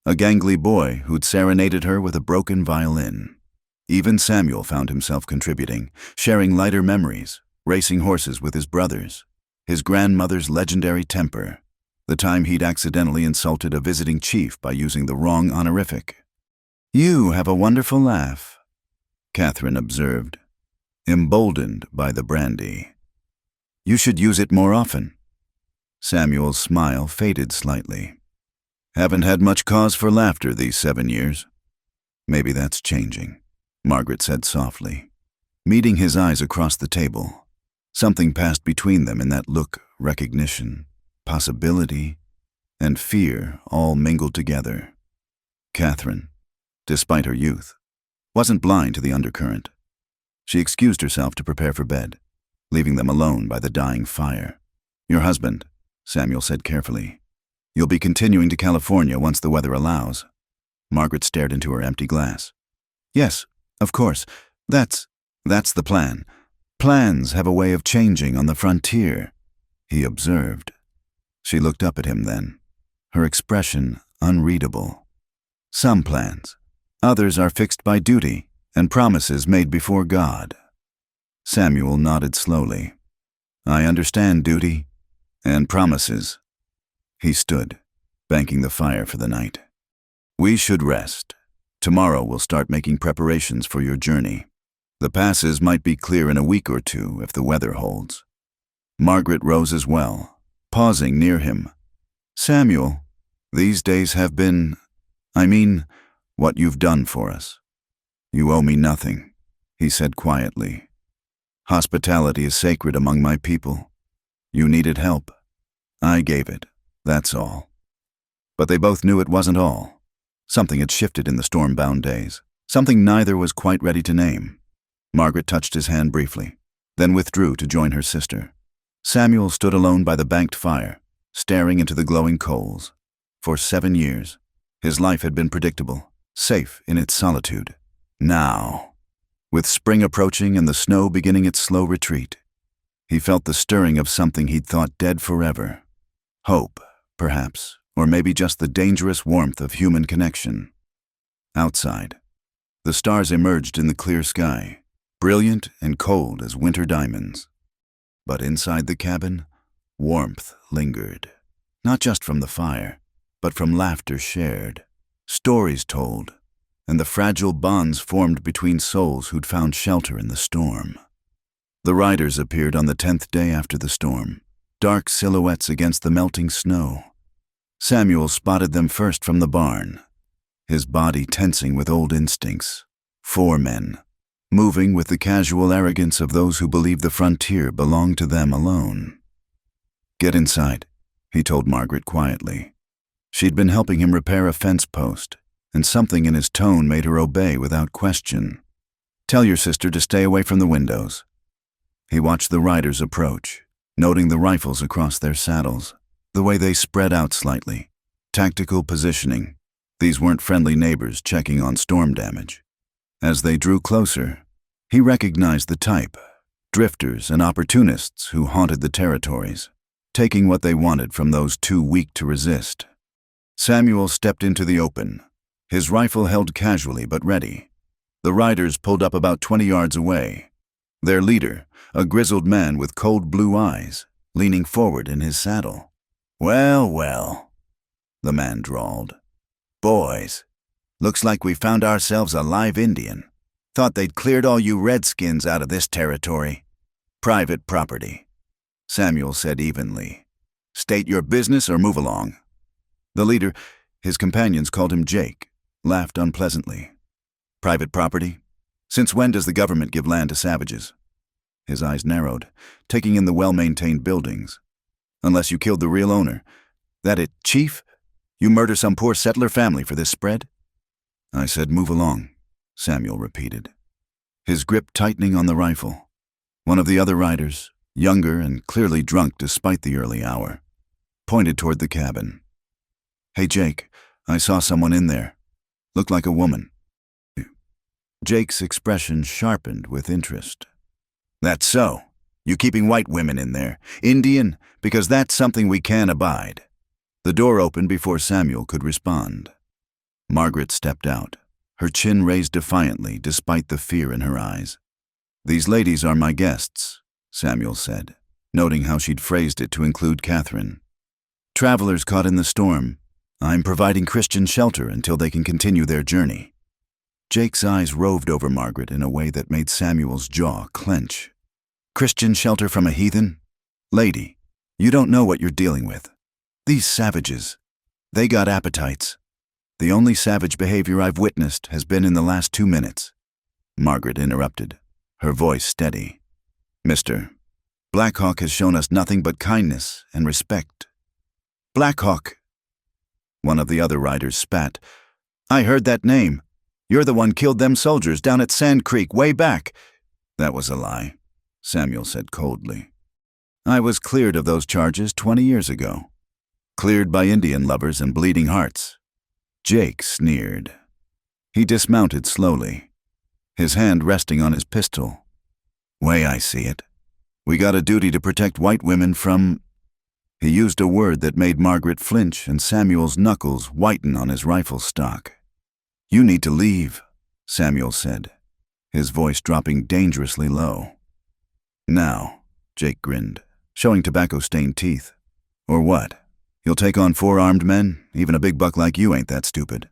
a gangly boy who'd serenaded her with a broken violin. Even Samuel found himself contributing, sharing lighter memories, racing horses with his brothers, his grandmother's legendary temper, the time he'd accidentally insulted a visiting chief by using the wrong honorific. "You have a wonderful laugh," Catherine observed, emboldened by the brandy. "You should use it more often." Samuel's smile faded slightly. "Haven't had much cause for laughter these 7 years." "Maybe that's changing," Margaret said softly. Meeting his eyes across the table, something passed between them in that look: recognition, possibility, and fear all mingled together. Catherine, despite her youth, wasn't blind to the undercurrent. She excused herself to prepare for bed, leaving them alone by the dying fire. "Your husband," Samuel said carefully. "You'll be continuing to California once the weather allows." Margaret stared into her empty glass. "Yes, of course. That's the plan. Plans have a way of changing on the frontier," he observed. She looked up at him then, her expression unreadable. "Some plans. Others are fixed by duty and promises made before God." Samuel nodded slowly. "I understand duty and promises." He stood, banking the fire for the night. "We should rest. Tomorrow we'll start making preparations for your journey. The passes might be clear in a week or two if the weather holds." Margaret rose as well, pausing near him. "Samuel, these days have been, what you've done for us. You owe me nothing," he said quietly. "Hospitality is sacred among my people. You needed help. I gave it, that's all." But they both knew it wasn't all. Something had shifted in the storm-bound days, something neither was quite ready to name. Margaret touched his hand briefly, then withdrew to join her sister. Samuel stood alone by the banked fire, staring into the glowing coals. For 7 years, his life had been predictable, safe in its solitude. Now, with spring approaching and the snow beginning its slow retreat, he felt the stirring of something he'd thought dead forever. Hope, perhaps, or maybe just the dangerous warmth of human connection. Outside, the stars emerged in the clear sky, brilliant and cold as winter diamonds. But inside the cabin, warmth lingered, not just from the fire, but from laughter shared, stories told, and the fragile bonds formed between souls who'd found shelter in the storm. The riders appeared on the 10th day after the storm, dark silhouettes against the melting snow. Samuel spotted them first from the barn, his body tensing with old instincts. 4 men, moving with the casual arrogance of those who believe the frontier belonged to them alone. "Get inside," he told Margaret quietly. She'd been helping him repair a fence post, and something in his tone made her obey without question. "Tell your sister to stay away from the windows." He watched the riders approach, noting the rifles across their saddles, the way they spread out slightly. Tactical positioning. These weren't friendly neighbors checking on storm damage. As they drew closer, he recognized the type: drifters and opportunists who haunted the territories, taking what they wanted from those too weak to resist. Samuel stepped into the open, his rifle held casually but ready. The riders pulled up about 20 yards away. Their leader, a grizzled man with cold blue eyes, leaning forward in his saddle. "Well, well," the man drawled. "Boys, looks like we found ourselves a live Indian. Thought they'd cleared all you redskins out of this territory. Private property," Samuel said evenly. "State your business or move along." The leader, his companions called him Jake, laughed unpleasantly. "Private property? Since when does the government give land to savages?" His eyes narrowed, taking in the well-maintained buildings. "Unless you killed the real owner. That it, Chief? You murder some poor settler family for this spread?" "I said move along," Samuel repeated, his grip tightening on the rifle. One of the other riders, younger and clearly drunk despite the early hour, pointed toward the cabin. "Hey, Jake, I saw someone in there. Looked like a woman." Jake's expression sharpened with interest. "That's so. You keeping white women in there? Indian? Because that's something we can abide." The door opened before Samuel could respond. Margaret stepped out, her chin raised defiantly despite the fear in her eyes. "These ladies are my guests," Samuel said, noting how she'd phrased it to include Catherine. "Travelers caught in the storm. I'm providing Christian shelter until they can continue their journey." Jake's eyes roved over Margaret in a way that made Samuel's jaw clench. "Christian shelter from a heathen? Lady, you don't know what you're dealing with. These savages, they got appetites. The only savage behavior I've witnessed has been in the last 2 minutes." Margaret interrupted, her voice steady. "Mr. Blackhawk has shown us nothing but kindness and respect." "Blackhawk?" One of the other riders spat. "I heard that name. You're the one killed them soldiers down at Sand Creek way back." "That was a lie," Samuel said coldly. "I was cleared of those charges 20 years ago. Cleared by Indian lovers and bleeding hearts." Jake sneered. He dismounted slowly, his hand resting on his pistol. "Way I see it, we got a duty to protect white women from—" He used a word that made Margaret flinch and Samuel's knuckles whiten on his rifle stock. "You need to leave," Samuel said, his voice dropping dangerously low. "Now," Jake grinned, showing tobacco-stained teeth. "Or what? You'll take on 4 armed men? Even a big buck like you ain't that stupid."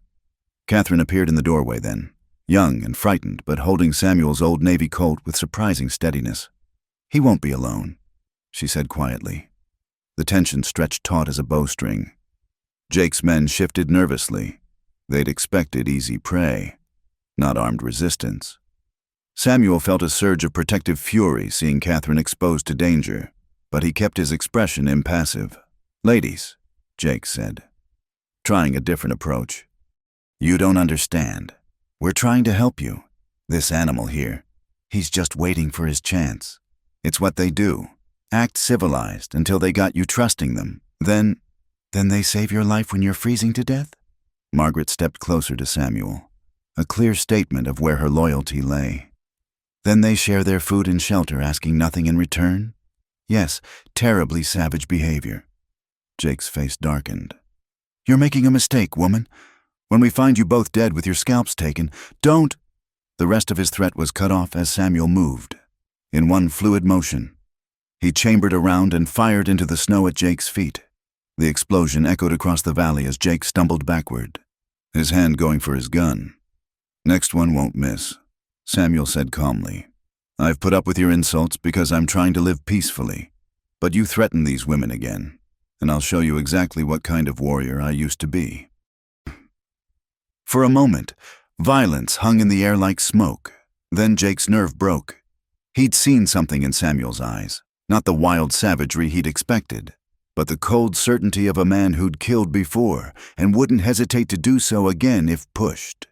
Catherine appeared in the doorway then, young and frightened, but holding Samuel's old Navy Colt with surprising steadiness. "He won't be alone," she said quietly. The tension stretched taut as a bowstring. Jake's men shifted nervously. They'd expected easy prey, not armed resistance. Samuel felt a surge of protective fury seeing Catherine exposed to danger, but he kept his expression impassive. "Ladies," Jake said, trying a different approach. "You don't understand. We're trying to help you. This animal here, he's just waiting for his chance. It's what they do. Act civilized until they got you trusting them. Then they save your life when you're freezing to death?" Margaret stepped closer to Samuel, a clear statement of where her loyalty lay. "Then they share their food and shelter, asking nothing in return? Yes, terribly savage behavior." Jake's face darkened. "You're making a mistake, woman. When we find you both dead with your scalps taken, don't—" The rest of his threat was cut off as Samuel moved. In one fluid motion, he chambered around and fired into the snow at Jake's feet. The explosion echoed across the valley as Jake stumbled backward, his hand going for his gun. "Next one won't miss," Samuel said calmly. "I've put up with your insults because I'm trying to live peacefully. But you threaten these women again, and I'll show you exactly what kind of warrior I used to be." For a moment, violence hung in the air like smoke. Then Jake's nerve broke. He'd seen something in Samuel's eyes, not the wild savagery he'd expected, but the cold certainty of a man who'd killed before and wouldn't hesitate to do so again if pushed.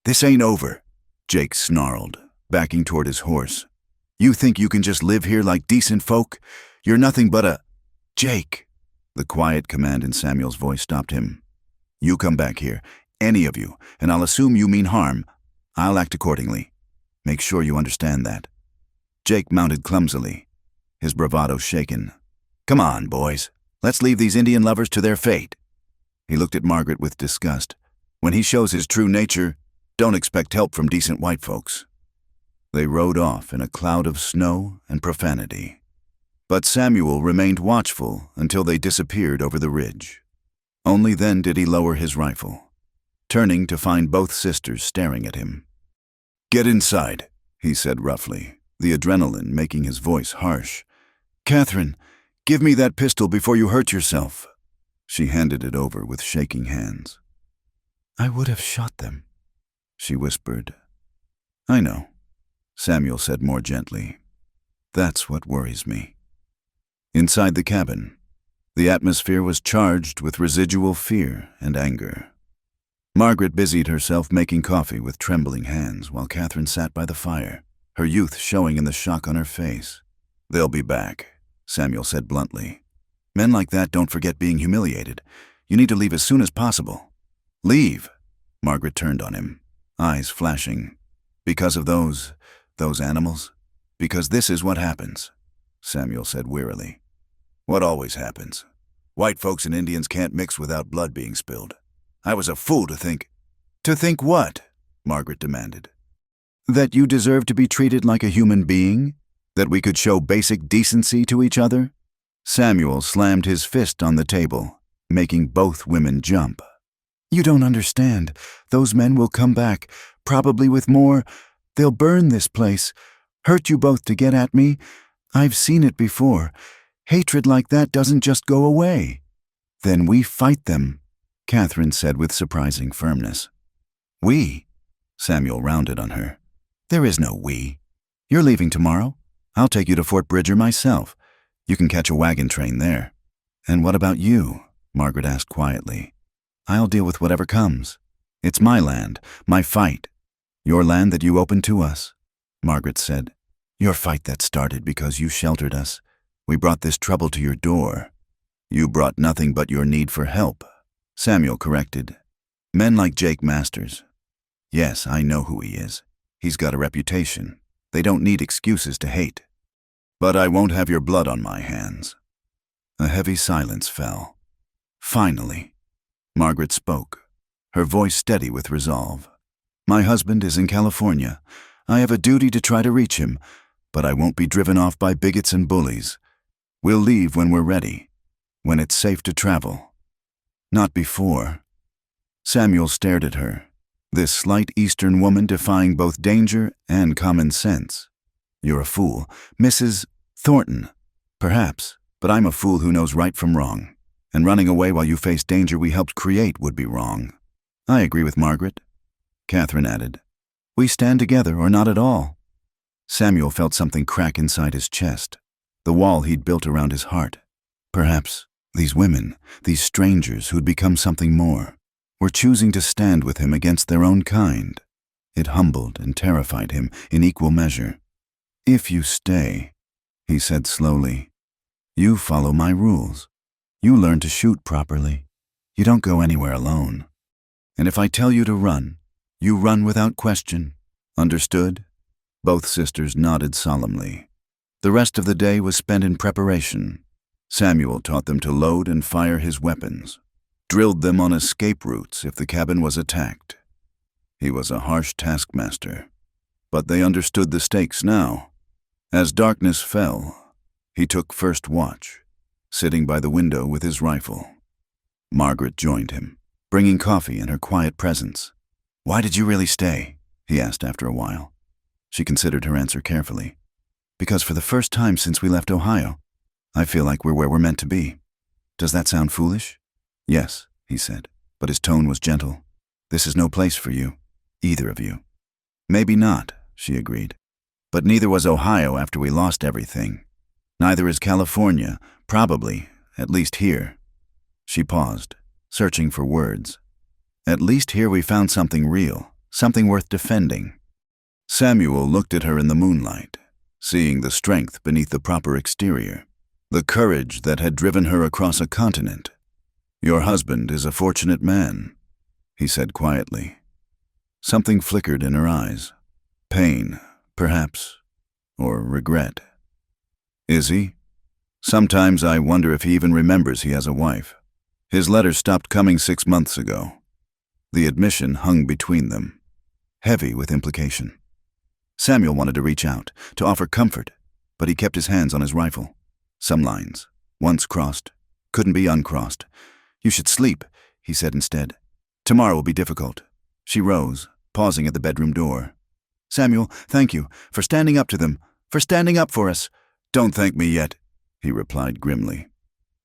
"This ain't over," Jake snarled, backing toward his horse. "You think you can just live here like decent folk? You're nothing but a—" "Jake!" The quiet command in Samuel's voice stopped him. "You come back here, any of you, and I'll assume you mean harm. I'll act accordingly. Make sure you understand that." Jake mounted clumsily, his bravado shaken. "Come on, boys. Let's leave these Indian lovers to their fate." He looked at Margaret with disgust. "When he shows his true nature, don't expect help from decent white folks." They rode off in a cloud of snow and profanity. But Samuel remained watchful until they disappeared over the ridge. Only then did he lower his rifle, turning to find both sisters staring at him. "Get inside," he said roughly, the adrenaline making his voice harsh. "Catherine, give me that pistol before you hurt yourself." She handed it over with shaking hands. "I would have shot them," she whispered. "I know," Samuel said more gently. "That's what worries me." Inside the cabin, the atmosphere was charged with residual fear and anger. Margaret busied herself making coffee with trembling hands while Catherine sat by the fire, her youth showing in the shock on her face. "They'll be back," Samuel said bluntly. "Men like that don't forget being humiliated. You need to leave as soon as possible." "Leave?" Margaret turned on him, eyes flashing. "Because of those animals? Because this is what happens," Samuel said wearily. "What always happens. White folks and Indians can't mix without blood being spilled. I was a fool to think—" "To think what?" Margaret demanded. "That you deserve to be treated like a human being? That we could show basic decency to each other? Samuel slammed his fist on the table, making both women jump. You don't understand. Those men will come back, probably with more. They'll burn this place, hurt you both to get at me. I've seen it before. Hatred like that doesn't just go away. Then we fight them, Catherine said with surprising firmness. We? Samuel rounded on her. There is no we. You're leaving tomorrow. I'll take you to Fort Bridger myself. You can catch a wagon train there. And what about you? Margaret asked quietly. I'll deal with whatever comes. It's my land, my fight. Your land that you opened to us, Margaret said. Your fight that started because you sheltered us. We brought this trouble to your door. You brought nothing but your need for help, Samuel corrected. Men like Jake Masters. Yes, I know who he is. He's got a reputation. They don't need excuses to hate. But I won't have your blood on my hands. A heavy silence fell. Finally, Margaret spoke, her voice steady with resolve. My husband is in California. I have a duty to try to reach him, but I won't be driven off by bigots and bullies. We'll leave when we're ready, when it's safe to travel. Not before. Samuel stared at her, this slight Eastern woman defying both danger and common sense. You're a fool, Mrs. Thornton. Perhaps, but I'm a fool who knows right from wrong. And running away while you face danger we helped create would be wrong. I agree with Margaret, Catherine added. We stand together or not at all. Samuel felt something crack inside his chest, the wall he'd built around his heart. Perhaps these women, these strangers who'd become something more, were choosing to stand with him against their own kind. It humbled and terrified him in equal measure. If you stay, he said slowly, you follow my rules. You learn to shoot properly. You don't go anywhere alone. And if I tell you to run, you run without question. Understood? Both sisters nodded solemnly. The rest of the day was spent in preparation. Samuel taught them to load and fire his weapons, drilled them on escape routes if the cabin was attacked. He was a harsh taskmaster, but they understood the stakes now. As darkness fell, he took first watch, sitting by the window with his rifle. Margaret joined him, bringing coffee in her quiet presence. Why did you really stay? He asked after a while. She considered her answer carefully. Because for the first time since we left Ohio, I feel like we're where we're meant to be. Does that sound foolish? Yes, he said, but his tone was gentle. This is no place for you, either of you. Maybe not, she agreed. But neither was Ohio after we lost everything. Neither is California, probably, at least here. She paused, searching for words. At least here we found something real, something worth defending. Samuel looked at her in the moonlight, seeing the strength beneath the proper exterior, the courage that had driven her across a continent. Your husband is a fortunate man, he said quietly. Something flickered in her eyes. Pain, perhaps, or regret. Is he? Sometimes I wonder if he even remembers he has a wife. His letters stopped coming 6 months ago. The admission hung between them, heavy with implication. Samuel wanted to reach out, to offer comfort, but he kept his hands on his rifle. Some lines, once crossed, couldn't be uncrossed. You should sleep, he said instead. Tomorrow will be difficult. She rose, pausing at the bedroom door. Samuel, thank you for standing up to them, for standing up for us. Don't thank me yet, he replied grimly.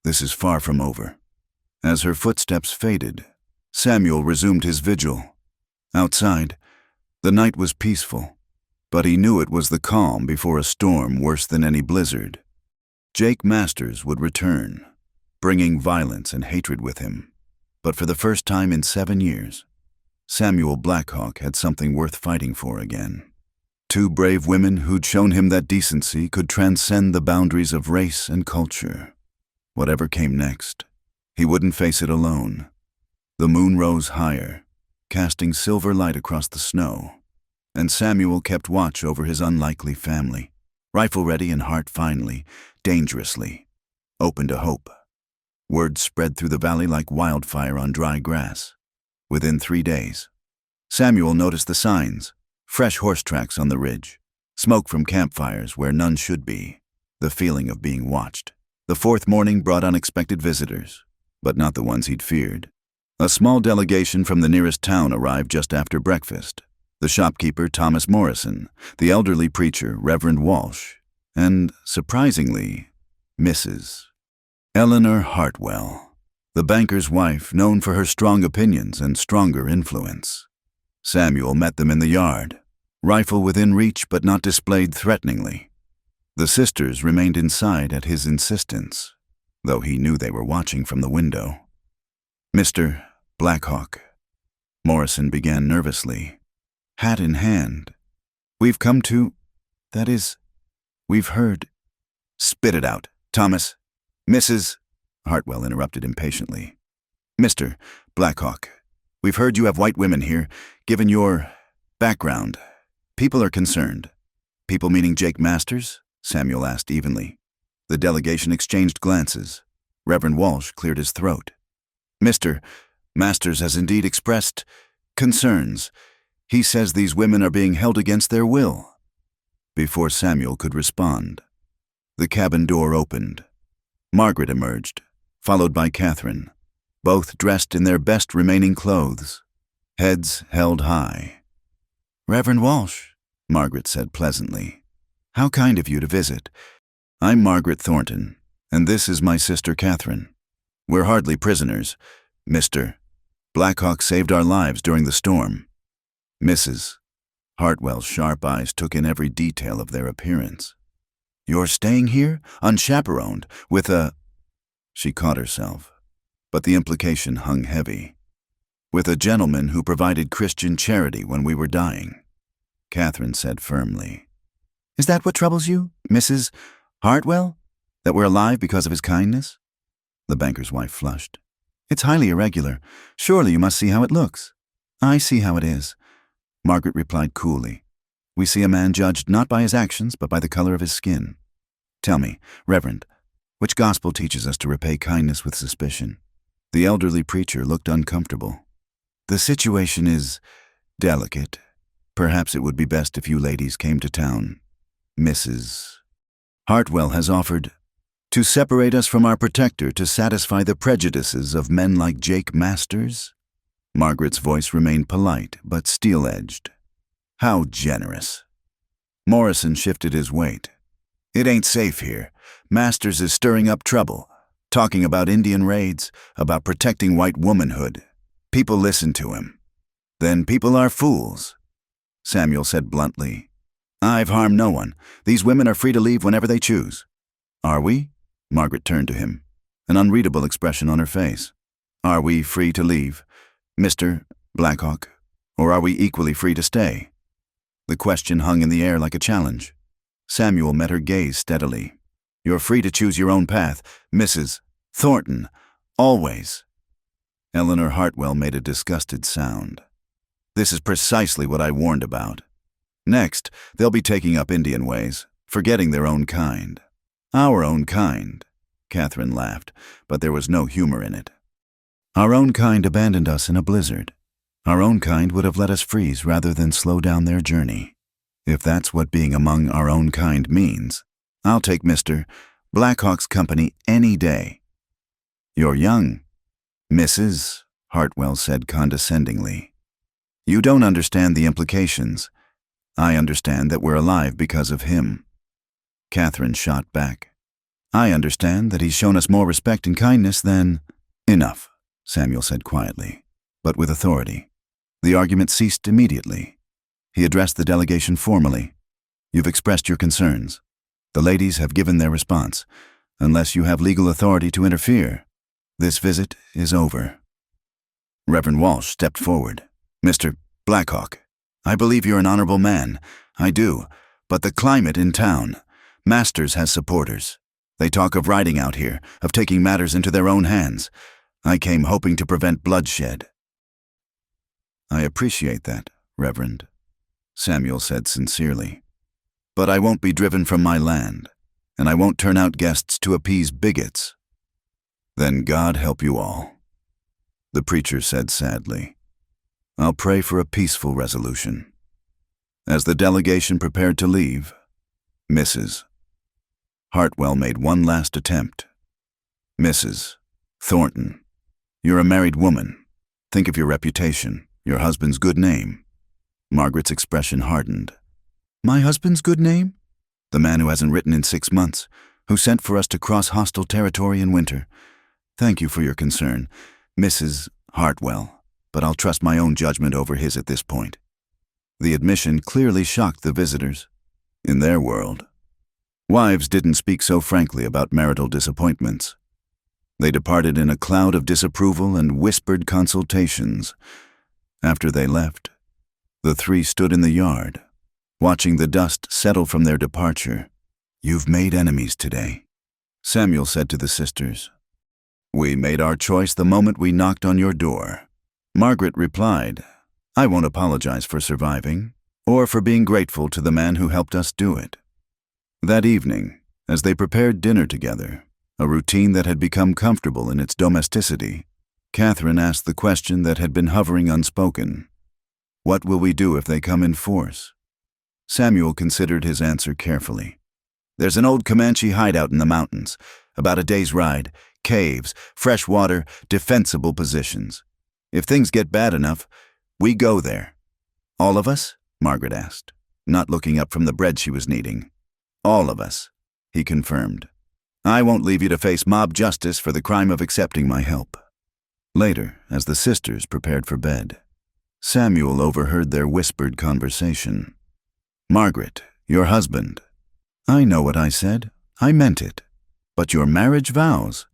This is far from over. As her footsteps faded, Samuel resumed his vigil. Outside, the night was peaceful, but he knew it was the calm before a storm worse than any blizzard. Jake Masters would return, bringing violence and hatred with him. But for the first time in 7 years, Samuel Blackhawk had something worth fighting for again. 2 brave women who'd shown him that decency could transcend the boundaries of race and culture. Whatever came next, he wouldn't face it alone. The moon rose higher, casting silver light across the snow, and Samuel kept watch over his unlikely family, rifle ready and heart finely, dangerously, open to hope. Word spread through the valley like wildfire on dry grass. Within 3 days, Samuel noticed the signs, fresh horse tracks on the ridge, smoke from campfires where none should be, the feeling of being watched. The fourth morning brought unexpected visitors, but not the ones he'd feared. A small delegation from the nearest town arrived just after breakfast. The shopkeeper, Thomas Morrison, the elderly preacher, Reverend Walsh, and, surprisingly, Mrs. Eleanor Hartwell, the banker's wife known for her strong opinions and stronger influence. Samuel met them in the yard, rifle within reach but not displayed threateningly. The sisters remained inside at his insistence, though he knew they were watching from the window. "Mr. Blackhawk," Morrison began nervously, hat in hand. "We've come to, that is, we've heard—" "Spit it out, Thomas. Mrs. Hartwell interrupted impatiently. "Mr. Blackhawk, we've heard you have white women here. Given your background, people are concerned." "People meaning Jake Masters?" Samuel asked evenly. The delegation exchanged glances. Reverend Walsh cleared his throat. "Mr. Masters has indeed expressed concerns. He says these women are being held against their will." Before Samuel could respond, the cabin door opened. Margaret emerged, followed by Catherine, both dressed in their best remaining clothes, heads held high. "Reverend Walsh," Margaret said pleasantly, "how kind of you to visit. I'm Margaret Thornton, and this is my sister Catherine. We're hardly prisoners. Mr. Blackhawk saved our lives during the storm." Mrs. Hartwell's sharp eyes took in every detail of their appearance. "You're staying here, unchaperoned, with a—" She caught herself, but the implication hung heavy. "With a gentleman who provided Christian charity when we were dying," Catherine said firmly. "Is that what troubles you, Mrs. Hartwell? That we're alive because of his kindness?" The banker's wife flushed. "It's highly irregular. Surely you must see how it looks." "I see how it is," Margaret replied coolly. "We see a man judged not by his actions, but by the color of his skin. Tell me, Reverend, which gospel teaches us to repay kindness with suspicion?" The elderly preacher looked uncomfortable. "The situation is delicate. Perhaps it would be best if you ladies came to town. Mrs. Hartwell has offered to separate us from our protector to satisfy the prejudices of men like Jake Masters." Margaret's voice remained polite, but steel-edged. "How generous." Morrison shifted his weight. "It ain't safe here. Masters is stirring up trouble, talking about Indian raids, about protecting white womanhood. People listen to him. Then people are fools." Samuel said bluntly, "I've harmed no one. These women are free to leave whenever they choose." "Are we?" Margaret turned to him, an unreadable expression on her face. "Are we free to leave, Mr. Blackhawk, or are we equally free to stay?" The question hung in the air like a challenge. Samuel met her gaze steadily. "You're free to choose your own path, Mrs. Thornton, always." Eleanor Hartwell made a disgusted sound. "This is precisely what I warned about. Next, they'll be taking up Indian ways, forgetting their own kind." "Our own kind," Catherine laughed, but there was no humor in it. "Our own kind abandoned us in a blizzard. Our own kind would have let us freeze rather than slow down their journey. If that's what being among our own kind means, I'll take Mr. Blackhawk's company any day." "You're young," Mrs. Hartwell said condescendingly. "You don't understand the implications. I understand that we're alive because of him." Catherine shot back. "I understand that he's shown us more respect and kindness than—" "Enough," Samuel said quietly, but with authority. The argument ceased immediately. He addressed the delegation formally. "You've expressed your concerns. The ladies have given their response. Unless you have legal authority to interfere, this visit is over." Reverend Walsh stepped forward. "Mr. Blackhawk, I believe you're an honorable man. I do. But the climate in town. Masters has supporters. They talk of riding out here, of taking matters into their own hands. I came hoping to prevent bloodshed." "I appreciate that, Reverend," Samuel said sincerely. "But I won't be driven from my land, and I won't turn out guests to appease bigots." "Then God help you all," the preacher said sadly. "I'll pray for a peaceful resolution." As the delegation prepared to leave, Mrs. Hartwell made one last attempt. Mrs. Thornton, you're a married woman. Think of your reputation, your husband's good name. Margaret's expression hardened. My husband's good name? The man who hasn't written in 6 months, who sent for us to cross hostile territory in winter. Thank you for your concern, Mrs. Hartwell, but I'll trust my own judgment over his at this point. The admission clearly shocked the visitors. In their world, wives didn't speak so frankly about marital disappointments. They departed in a cloud of disapproval and whispered consultations. After they left, the three stood in the yard, watching the dust settle from their departure. You've made enemies today, Samuel said to the sisters. We made our choice the moment we knocked on your door. Margaret replied, I won't apologize for surviving, or for being grateful to the man who helped us do it. That evening, as they prepared dinner together, a routine that had become comfortable in its domesticity, Catherine asked the question that had been hovering unspoken. What will we do if they come in force? Samuel considered his answer carefully. There's an old Comanche hideout in the mountains, about a day's ride, caves, fresh water, defensible positions. If things get bad enough, we go there. All of us? Margaret asked, not looking up from the bread she was kneading. All of us, he confirmed. I won't leave you to face mob justice for the crime of accepting my help. Later, as the sisters prepared for bed, Samuel overheard their whispered conversation. Margaret, your husband. I know what I said. I meant it. But your marriage vows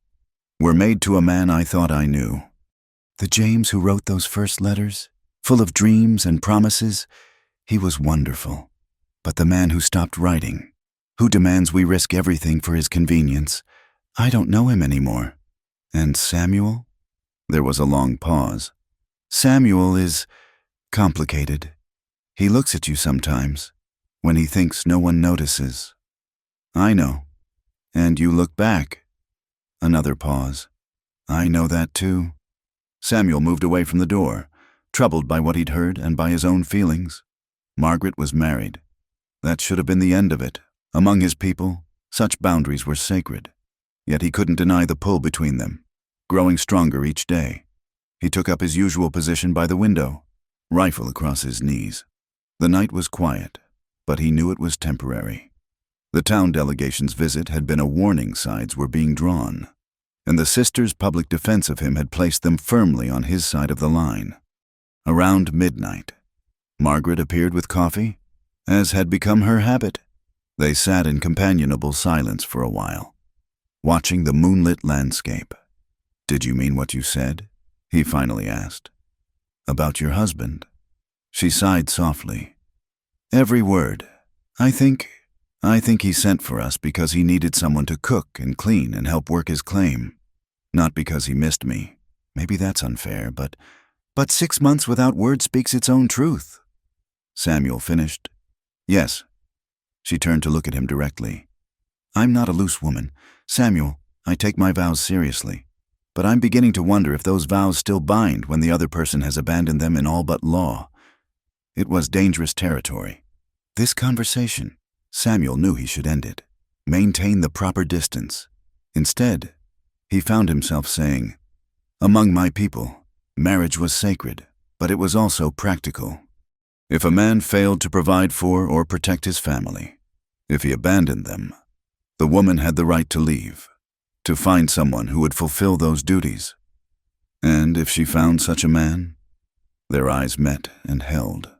were made to a man I thought I knew. The James who wrote those first letters, full of dreams and promises, he was wonderful. But the man who stopped writing, who demands we risk everything for his convenience, I don't know him anymore. And Samuel? There was a long pause. Samuel is complicated. He looks at you sometimes, when he thinks no one notices. I know. And you look back. Another pause. I know that too. Samuel moved away from the door, troubled by what he'd heard and by his own feelings. Margaret was married. That should have been the end of it. Among his people, such boundaries were sacred. Yet he couldn't deny the pull between them, growing stronger each day. He took up his usual position by the window, rifle across his knees. The night was quiet, but he knew it was temporary. The town delegation's visit had been a warning sides were being drawn, and the sisters' public defense of him had placed them firmly on his side of the line. Around midnight, Margaret appeared with coffee, as had become her habit. They sat in companionable silence for a while, watching the moonlit landscape. Did you mean what you said? He finally asked. About your husband? She sighed softly. Every word. I think he sent for us because he needed someone to cook and clean and help work his claim. Not because he missed me. Maybe that's unfair, but 6 months without word speaks its own truth. Samuel finished. Yes. She turned to look at him directly. I'm not a loose woman. Samuel, I take my vows seriously. But I'm beginning to wonder if those vows still bind when the other person has abandoned them in all but law. It was dangerous territory. This conversation, Samuel knew he should end it. Maintain the proper distance. Instead, he found himself saying, among my people, marriage was sacred, but it was also practical. If a man failed to provide for or protect his family, if he abandoned them, the woman had the right to leave, to find someone who would fulfill those duties. And if she found such a man, their eyes met and held,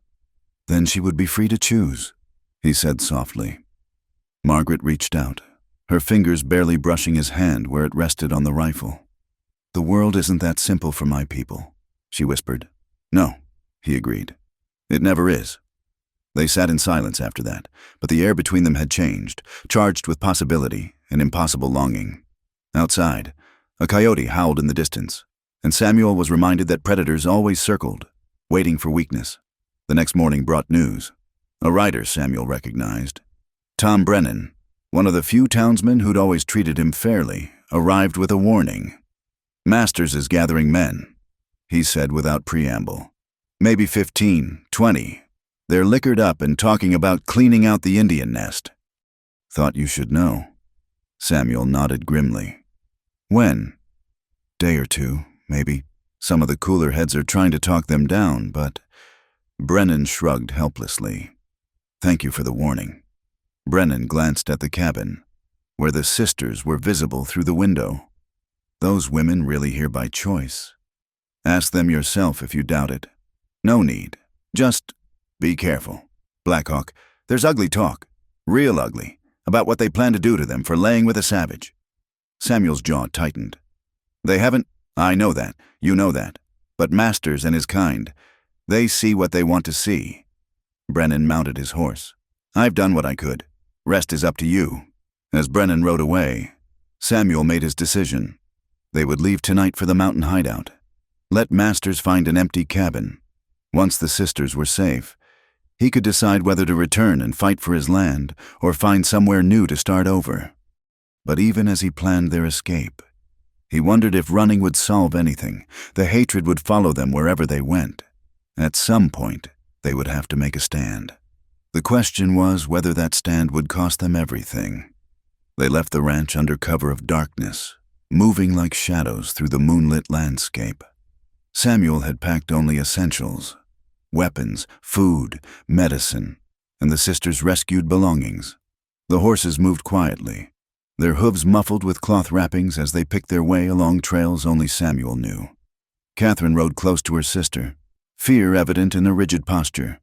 then she would be free to choose, he said softly. Margaret reached out, her fingers barely brushing his hand where it rested on the rifle. The world isn't that simple for my people, she whispered. No, he agreed. It never is. They sat in silence after that, but the air between them had changed, charged with possibility and impossible longing. Outside, a coyote howled in the distance, and Samuel was reminded that predators always circled, waiting for weakness. The next morning brought news. A rider Samuel recognized. Tom Brennan, one of the few townsmen who'd always treated him fairly, arrived with a warning. Masters is gathering men, he said without preamble. Maybe 15, 20. They're liquored up and talking about cleaning out the Indian nest." "Thought you should know." Samuel nodded grimly. "When?" "Day or two, maybe. Some of the cooler heads are trying to talk them down, but—" Brennan shrugged helplessly. "Thank you for the warning." Brennan glanced at the cabin, where the sisters were visible through the window. "Those women really here by choice. Ask them yourself if you doubt it. No need. Just be careful. Blackhawk, there's ugly talk, real ugly, about what they plan to do to them for laying with a savage." Samuel's jaw tightened. "They haven't— I know that, you know that. But Masters and his kind, they see what they want to see." Brennan mounted his horse. "I've done what I could. Rest is up to you." As Brennan rode away, Samuel made his decision. They would leave tonight for the mountain hideout. Let Masters find an empty cabin. Once the sisters were safe, he could decide whether to return and fight for his land or find somewhere new to start over. But even as he planned their escape, he wondered if running would solve anything. The hatred would follow them wherever they went. At some point, they would have to make a stand. The question was whether that stand would cost them everything. They left the ranch under cover of darkness, moving like shadows through the moonlit landscape. Samuel had packed only essentials: weapons, food, medicine, and the sisters' rescued belongings. The horses moved quietly, their hooves muffled with cloth wrappings as they picked their way along trails only Samuel knew. Catherine rode close to her sister, fear evident in her rigid posture.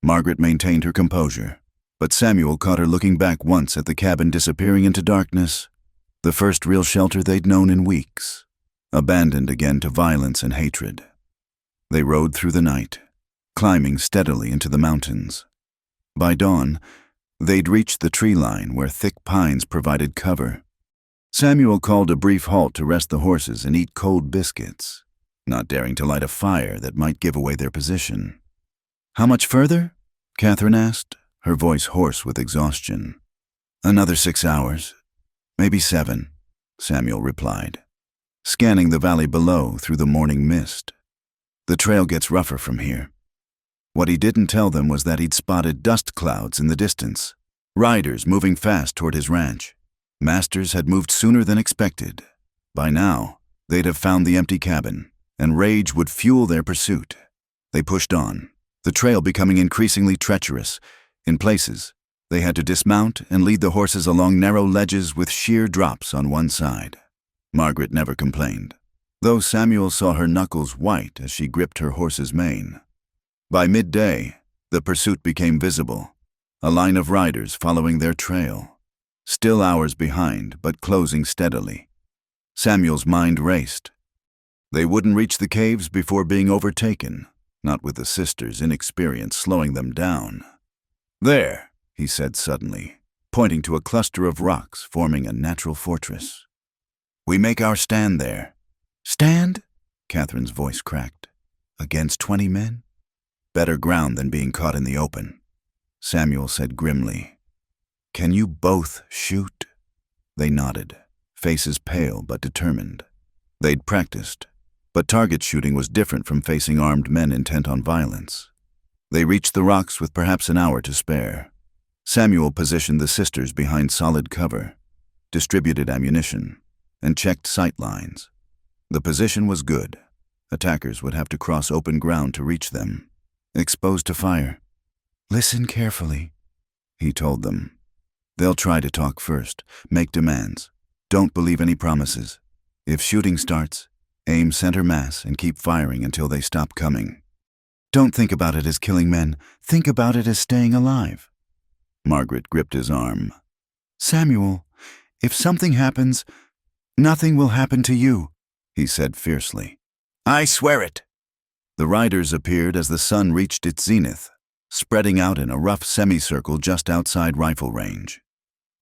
Margaret maintained her composure, but Samuel caught her looking back once at the cabin disappearing into darkness, the first real shelter they'd known in weeks, abandoned again to violence and hatred. They rode through the night, climbing steadily into the mountains. By dawn, they'd reached the tree line where thick pines provided cover. Samuel called a brief halt to rest the horses and eat cold biscuits, not daring to light a fire that might give away their position. "How much further?" Catherine asked, her voice hoarse with exhaustion. "Another 6 hours, maybe 7, Samuel replied, scanning the valley below through the morning mist. "The trail gets rougher from here." What he didn't tell them was that he'd spotted dust clouds in the distance, riders moving fast toward his ranch. Masters had moved sooner than expected. By now, they'd have found the empty cabin, and rage would fuel their pursuit. They pushed on, the trail becoming increasingly treacherous. In places, they had to dismount and lead the horses along narrow ledges with sheer drops on one side. Margaret never complained, though Samuel saw her knuckles white as she gripped her horse's mane. By midday, the pursuit became visible, a line of riders following their trail, still hours behind but closing steadily. Samuel's mind raced. They wouldn't reach the caves before being overtaken, not with the sisters' inexperience slowing them down. "There," he said suddenly, pointing to a cluster of rocks forming a natural fortress. "We make our stand there." "Stand?" Catherine's voice cracked. "Against 20 men? Better ground than being caught in the open." Samuel said grimly, "Can you both shoot?" They nodded, faces pale but determined. They'd practiced, but target shooting was different from facing armed men intent on violence. They reached the rocks with perhaps an hour to spare. Samuel positioned the sisters behind solid cover, distributed ammunition, and checked sight lines. The position was good. Attackers would have to cross open ground to reach them, exposed to fire. "Listen carefully," he told them. "They'll try to talk first, make demands. Don't believe any promises. If shooting starts, aim center mass and keep firing until they stop coming. Don't think about it as killing men. Think about it as staying alive." Margaret gripped his arm. "Samuel, if something happens, nothing will happen to you," he said fiercely. "I swear it." The riders appeared as the sun reached its zenith, spreading out in a rough semicircle just outside rifle range.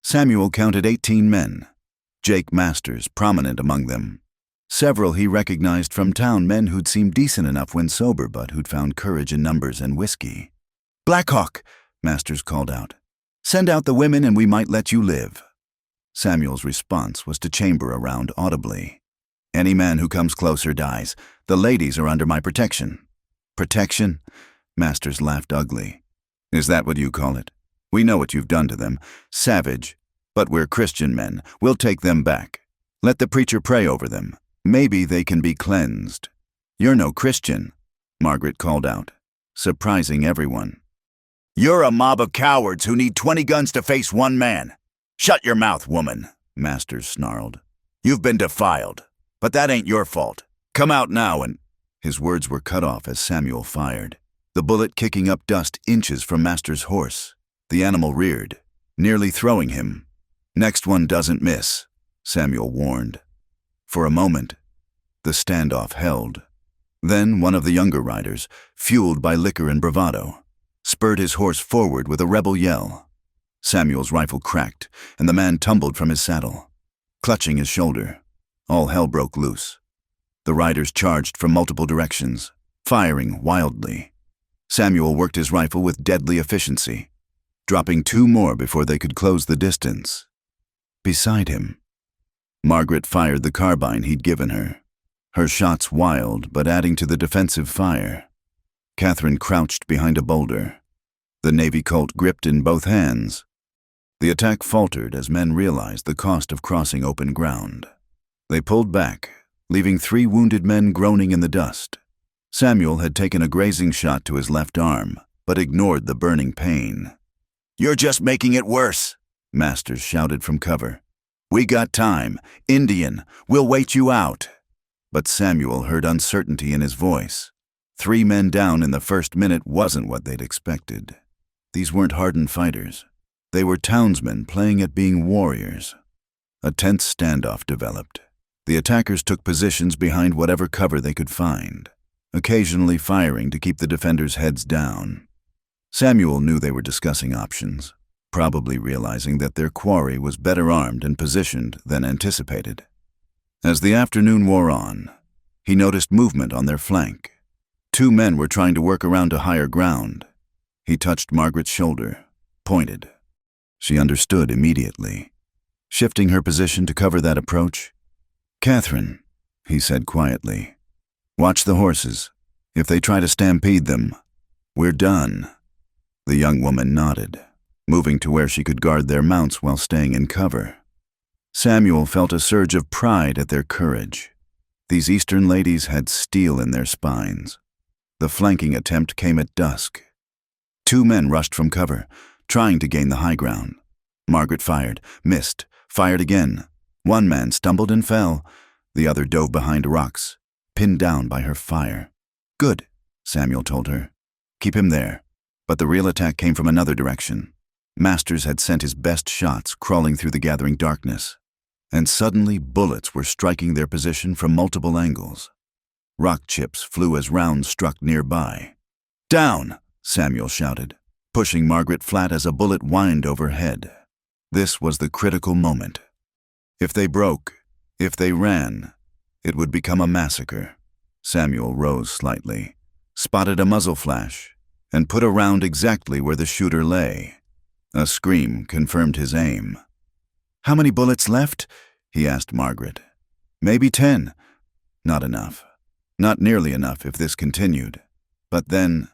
Samuel counted 18 men, Jake Masters prominent among them. Several he recognized from town, men who'd seemed decent enough when sober but who'd found courage in numbers and whiskey. "Blackhawk," Masters called out. "Send out the women and we might let you live." Samuel's response was to chamber around audibly. "Any man who comes closer dies. The ladies are under my protection." "Protection?" Masters laughed ugly. Is that what you call it? We know what you've done to them. Savage. But we're Christian men. We'll take them back. Let the preacher pray over them. Maybe they can be cleansed. You're no Christian, Margaret called out, surprising everyone. You're a mob of cowards who need 20 guns to face one man. Shut your mouth, woman, Masters snarled. You've been defiled, but that ain't your fault. Come out now and... His words were cut off as Samuel fired, the bullet kicking up dust inches from Masters' horse. The animal reared, nearly throwing him. Next one doesn't miss, Samuel warned. For a moment, the standoff held. Then one of the younger riders, fueled by liquor and bravado, spurred his horse forward with a rebel yell. Samuel's rifle cracked, and the man tumbled from his saddle. Clutching his shoulder, all hell broke loose. The riders charged from multiple directions, firing wildly. Samuel worked his rifle with deadly efficiency, dropping 2 more before they could close the distance. Beside him, Margaret fired the carbine he'd given her, her shots wild but adding to the defensive fire. Catherine crouched behind a boulder, the Navy Colt gripped in both hands. The attack faltered as men realized the cost of crossing open ground. They pulled back, leaving 3 wounded men groaning in the dust. Samuel had taken a grazing shot to his left arm, but ignored the burning pain. You're just making it worse, Masters shouted from cover. We got time. Indian, we'll wait you out. But Samuel heard uncertainty in his voice. 3 men down in the first minute wasn't what they'd expected. These weren't hardened fighters. They were townsmen playing at being warriors. A tense standoff developed. The attackers took positions behind whatever cover they could find, occasionally firing to keep the defenders' heads down. Samuel knew they were discussing options, probably realizing that their quarry was better armed and positioned than anticipated. As the afternoon wore on, he noticed movement on their flank. 2 men were trying to work around to higher ground. He touched Margaret's shoulder, pointed. She understood immediately, shifting her position to cover that approach. Catherine, he said quietly, watch the horses. If they try to stampede them, we're done. The young woman nodded, moving to where she could guard their mounts while staying in cover. Samuel felt a surge of pride at their courage. These Eastern ladies had steel in their spines. The flanking attempt came at dusk. 2 men rushed from cover, trying to gain the high ground. Margaret fired, missed, fired again. 1 man stumbled and fell. The other dove behind rocks, pinned down by her fire. Good, Samuel told her. Keep him there. But the real attack came from another direction. Masters had sent his best shots crawling through the gathering darkness. And suddenly bullets were striking their position from multiple angles. Rock chips flew as rounds struck nearby. Down, Samuel shouted, pushing Margaret flat as a bullet whined overhead. This was the critical moment. If they broke, if they ran, it would become a massacre. Samuel rose slightly, spotted a muzzle flash, and put a round exactly where the shooter lay. A scream confirmed his aim. How many bullets left? He asked Margaret. Maybe 10. Not enough. Not nearly enough if this continued. But then,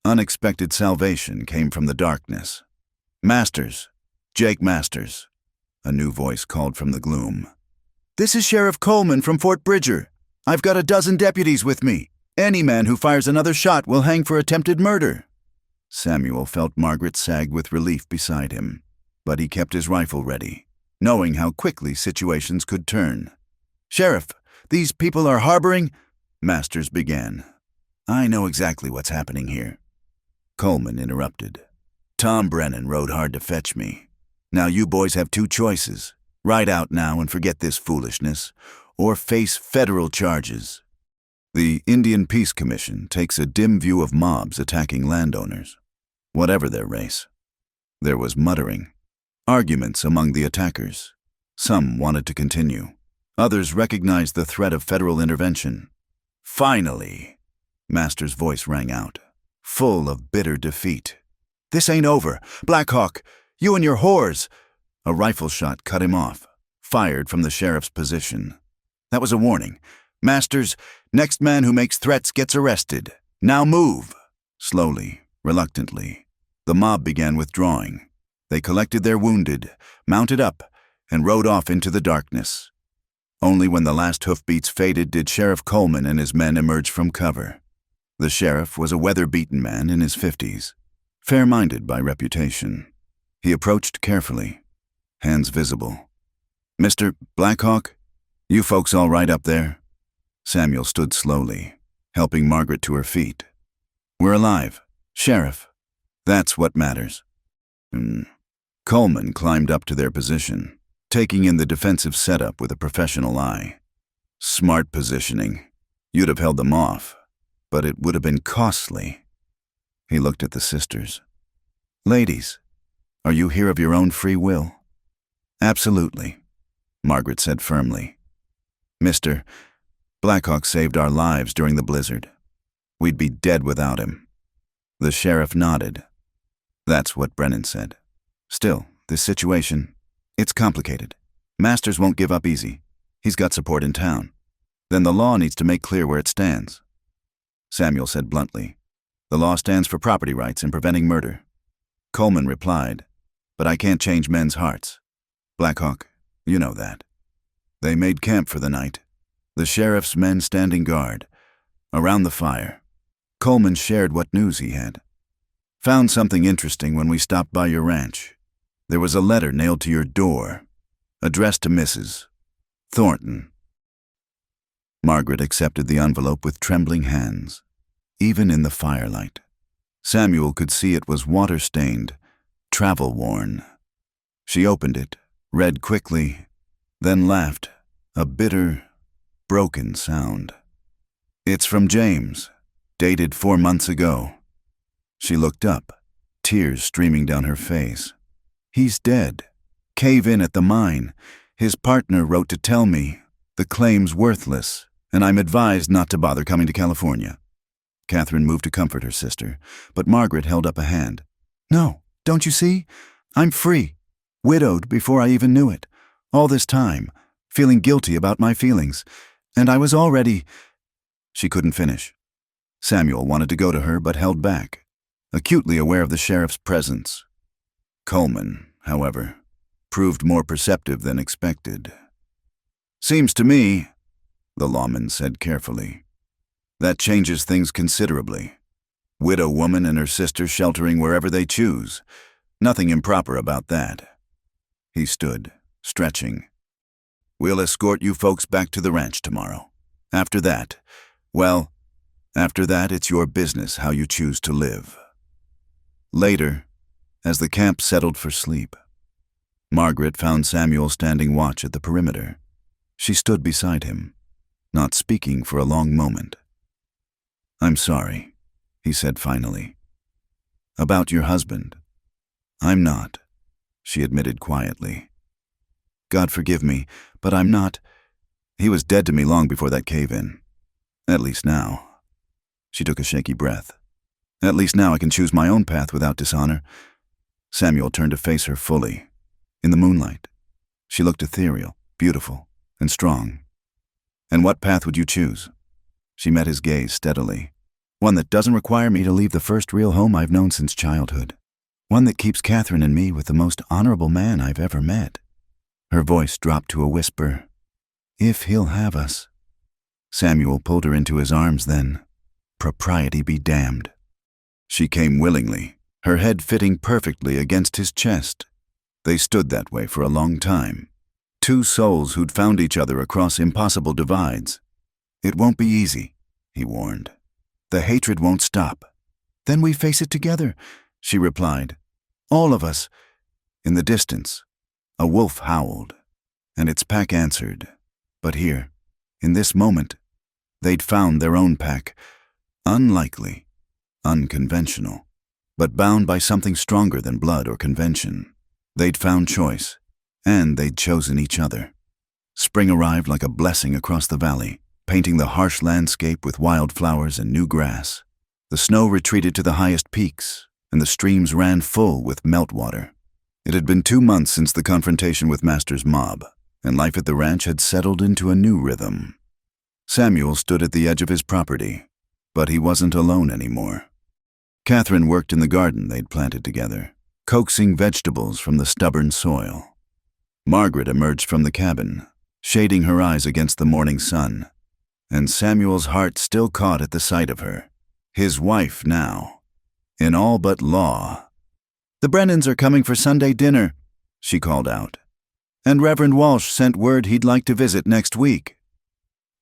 unexpected salvation came from the darkness. Masters, Jake Masters, a new voice called from the gloom. This is Sheriff Coleman from Fort Bridger. I've got a dozen deputies with me. Any man who fires another shot will hang for attempted murder. Samuel felt Margaret sag with relief beside him, but he kept his rifle ready, knowing how quickly situations could turn. Sheriff, these people are harboring... Masters began. I know exactly what's happening here. Coleman interrupted. Tom Brennan rode hard to fetch me. Now you boys have 2 choices. Ride out now and forget this foolishness, or face federal charges. The Indian Peace Commission takes a dim view of mobs attacking landowners, whatever their race. There was muttering, arguments among the attackers. Some wanted to continue. Others recognized the threat of federal intervention. Finally, Master's voice rang out, full of bitter defeat. This ain't over. Black Hawk, you and your whores. A rifle shot cut him off, fired from the sheriff's position. That was a warning. Masters, next man who makes threats gets arrested. Now move. Slowly, reluctantly, The mob began withdrawing. They collected their wounded, mounted up, and rode off into the darkness. Only when the last hoofbeats faded did Sheriff Coleman and his men emerge from cover. The sheriff was a weather-beaten man in his 50s, fair-minded by reputation. He approached carefully, hands visible. "Mr. Blackhawk, you folks all right up there?" Samuel stood slowly, helping Margaret to her feet. "We're alive, Sheriff. That's what matters." Coleman climbed up to their position, taking in the defensive setup with a professional eye. Smart positioning. You'd have held them off, but it would have been costly. He looked at the sisters. "Ladies, are you here of your own free will?" "Absolutely," Margaret said firmly. "Mr. Blackhawk saved our lives during the blizzard. We'd be dead without him." The sheriff nodded. "That's what Brennan said. Still, this situation, it's complicated. Masters won't give up easy. He's got support in town. Then the law needs to make clear where it stands." Samuel said bluntly, "The law stands for property rights and preventing murder." Coleman replied, "But I can't change men's hearts. Blackhawk, you know that." They made camp for the night, the sheriff's men standing guard. Around the fire, Coleman shared what news he had. "Found something interesting when we stopped by your ranch. There was a letter nailed to your door, addressed to Mrs. Thornton." Margaret accepted the envelope with trembling hands, even in the firelight. Samuel could see it was water-stained, travel-worn. She opened it, read quickly, then laughed, a bitter, broken sound. "It's from James, dated 4 months ago." She looked up, tears streaming down her face. "He's dead. Cave in at the mine. His partner wrote to tell me the claim's worthless, and I'm advised not to bother coming to California." Catherine moved to comfort her sister, but Margaret held up a hand. "No, don't you see? I'm free. Widowed before I even knew it. All this time, feeling guilty about my feelings. And I was already—" She couldn't finish. Samuel wanted to go to her but held back, acutely aware of the sheriff's presence. Coleman, however, proved more perceptive than expected. "Seems to me," the lawman said carefully, "that changes things considerably. Widow woman and her sister sheltering wherever they choose. Nothing improper about that." He stood, stretching. "We'll escort you folks back to the ranch tomorrow. After that, well, after that it's your business how you choose to live." Later, as the camp settled for sleep, Margaret found Samuel standing watch at the perimeter. She stood beside him, not speaking for a long moment. "I'm sorry," he said finally. "About your husband." "I'm not," she admitted quietly. "God forgive me, but I'm not. He was dead to me long before that cave-in. At least now." She took a shaky breath. "At least now I can choose my own path without dishonor." Samuel turned to face her fully. In the moonlight, she looked ethereal, beautiful, and strong. "And what path would you choose?" She met his gaze steadily. "One that doesn't require me to leave the first real home I've known since childhood. One that keeps Catherine and me with the most honorable man I've ever met." Her voice dropped to a whisper. "If he'll have us." Samuel pulled her into his arms then. Propriety be damned. She came willingly, her head fitting perfectly against his chest. They stood that way for a long time. Two souls who'd found each other across impossible divides. "It won't be easy," he warned. "The hatred won't stop." "Then we face it together," she replied. "All of us." In the distance, a wolf howled, and its pack answered. But here, in this moment, they'd found their own pack. Unlikely, unconventional, but bound by something stronger than blood or convention. They'd found choice, and they'd chosen each other. Spring arrived like a blessing across the valley, painting the harsh landscape with wildflowers and new grass. The snow retreated to the highest peaks, and the streams ran full with meltwater. It had been 2 months since the confrontation with Master's mob, and life at the ranch had settled into a new rhythm. Samuel stood at the edge of his property, but he wasn't alone anymore. Catherine worked in the garden they'd planted together, coaxing vegetables from the stubborn soil. Margaret emerged from the cabin, shading her eyes against the morning sun, and Samuel's heart still caught at the sight of her. His wife now, in all but law. "The Brennans are coming for Sunday dinner," she called out. "And Reverend Walsh sent word he'd like to visit next week."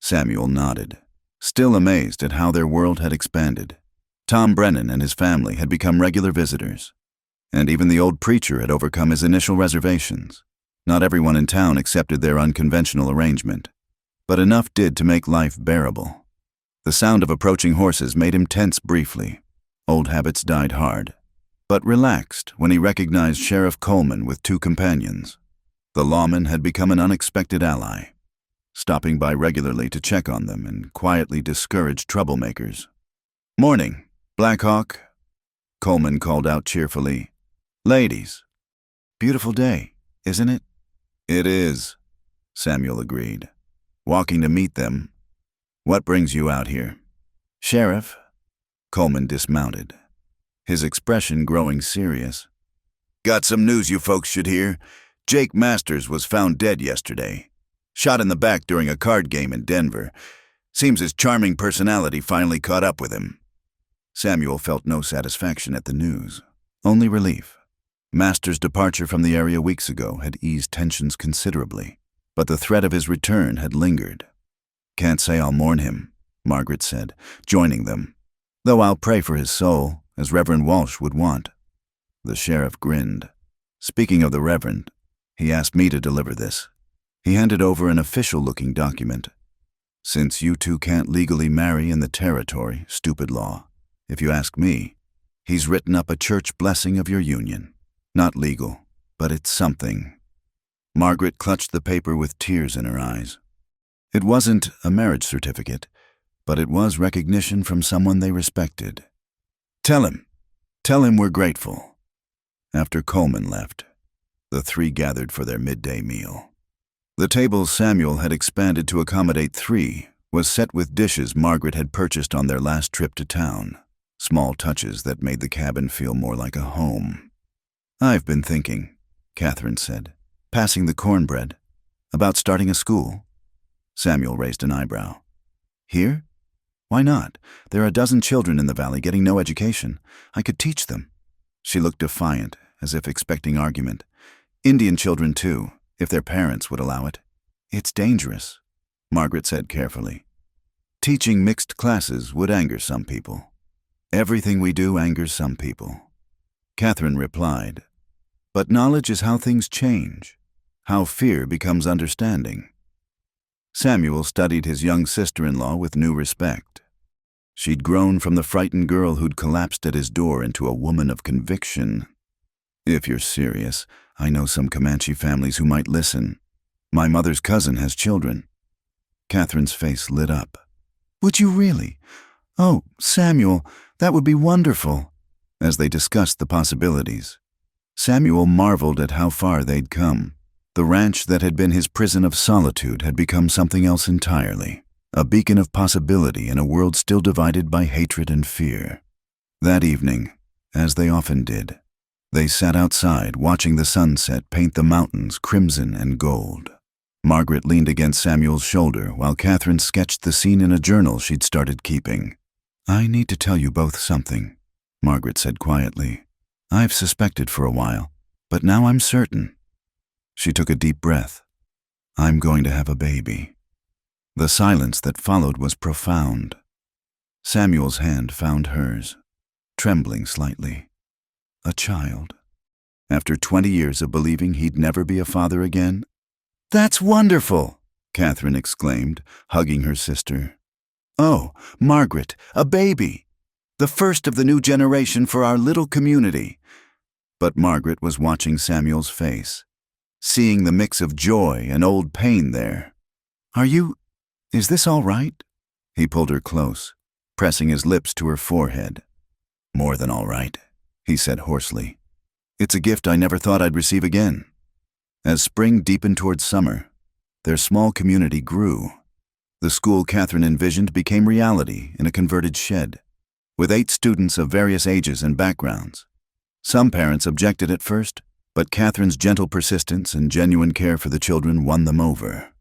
Samuel nodded, still amazed at how their world had expanded. Tom Brennan and his family had become regular visitors, and even the old preacher had overcome his initial reservations. Not everyone in town accepted their unconventional arrangement, but enough did to make life bearable. The sound of approaching horses made him tense briefly. Old habits died hard, but relaxed when he recognized Sheriff Coleman with 2 companions. The lawman had become an unexpected ally, stopping by regularly to check on them and quietly discourage troublemakers. "Morning, Black Hawk," Coleman called out cheerfully. "Ladies, beautiful day, isn't it?" "It is," Samuel agreed, walking to meet them. "What brings you out here?" "Sheriff." Coleman dismounted, his expression growing serious. "Got some news you folks should hear. Jake Masters was found dead yesterday. Shot in the back during a card game in Denver. Seems his charming personality finally caught up with him." Samuel felt no satisfaction at the news, only relief. Masters' departure from the area weeks ago had eased tensions considerably, but the threat of his return had lingered. "Can't say I'll mourn him," Margaret said, joining them, "though I'll pray for his soul, as Reverend Walsh would want." The sheriff grinned. "Speaking of the Reverend, he asked me to deliver this." He handed over an official-looking document. "Since you two can't legally marry in the territory, stupid law, if you ask me, he's written up a church blessing of your union. Not legal, but it's something." Margaret clutched the paper with tears in her eyes. It wasn't a marriage certificate, but it was recognition from someone they respected. Tell him we're grateful." After Coleman left, the 3 gathered for their midday meal. The table Samuel had expanded to accommodate 3 was set with dishes Margaret had purchased on their last trip to town, small touches that made the cabin feel more like a home. "I've been thinking," Catherine said, passing the cornbread, "about starting a school." Samuel raised an eyebrow. "Here? Why not? There are a dozen children in the valley getting no education. I could teach them." She looked defiant, as if expecting argument. "Indian children, too, if their parents would allow it." "It's dangerous," Margaret said carefully. "Teaching mixed classes would anger some people. Everything we do angers some people." Catherine replied, "But knowledge is how things change, how fear becomes understanding." Samuel studied his young sister-in-law with new respect. She'd grown from the frightened girl who'd collapsed at his door into a woman of conviction. "If you're serious, I know some Comanche families who might listen. My mother's cousin has children." Catherine's face lit up. "Would you really? Oh, Samuel, that would be wonderful." As they discussed the possibilities, Samuel marveled at how far they'd come. The ranch that had been his prison of solitude had become something else entirely, a beacon of possibility in a world still divided by hatred and fear. That evening, as they often did, they sat outside watching the sunset paint the mountains crimson and gold. Margaret leaned against Samuel's shoulder while Catherine sketched the scene in a journal she'd started keeping. "I need to tell you both something," Margaret said quietly. "I've suspected for a while, but now I'm certain." She took a deep breath. "I'm going to have a baby." The silence that followed was profound. Samuel's hand found hers, trembling slightly. A child. After 20 years of believing he'd never be a father again? "That's wonderful!" Catherine exclaimed, hugging her sister. "Oh, Margaret, a baby! The first of the new generation for our little community." But Margaret was watching Samuel's face, seeing the mix of joy and old pain there. Is this all right?" He pulled her close, pressing his lips to her forehead. "More than all right," he said hoarsely. "It's a gift I never thought I'd receive again." As spring deepened towards summer, their small community grew. The school Catherine envisioned became reality in a converted shed. with 8 students of various ages and backgrounds. Some parents objected at first, but Catherine's gentle persistence and genuine care for the children won them over.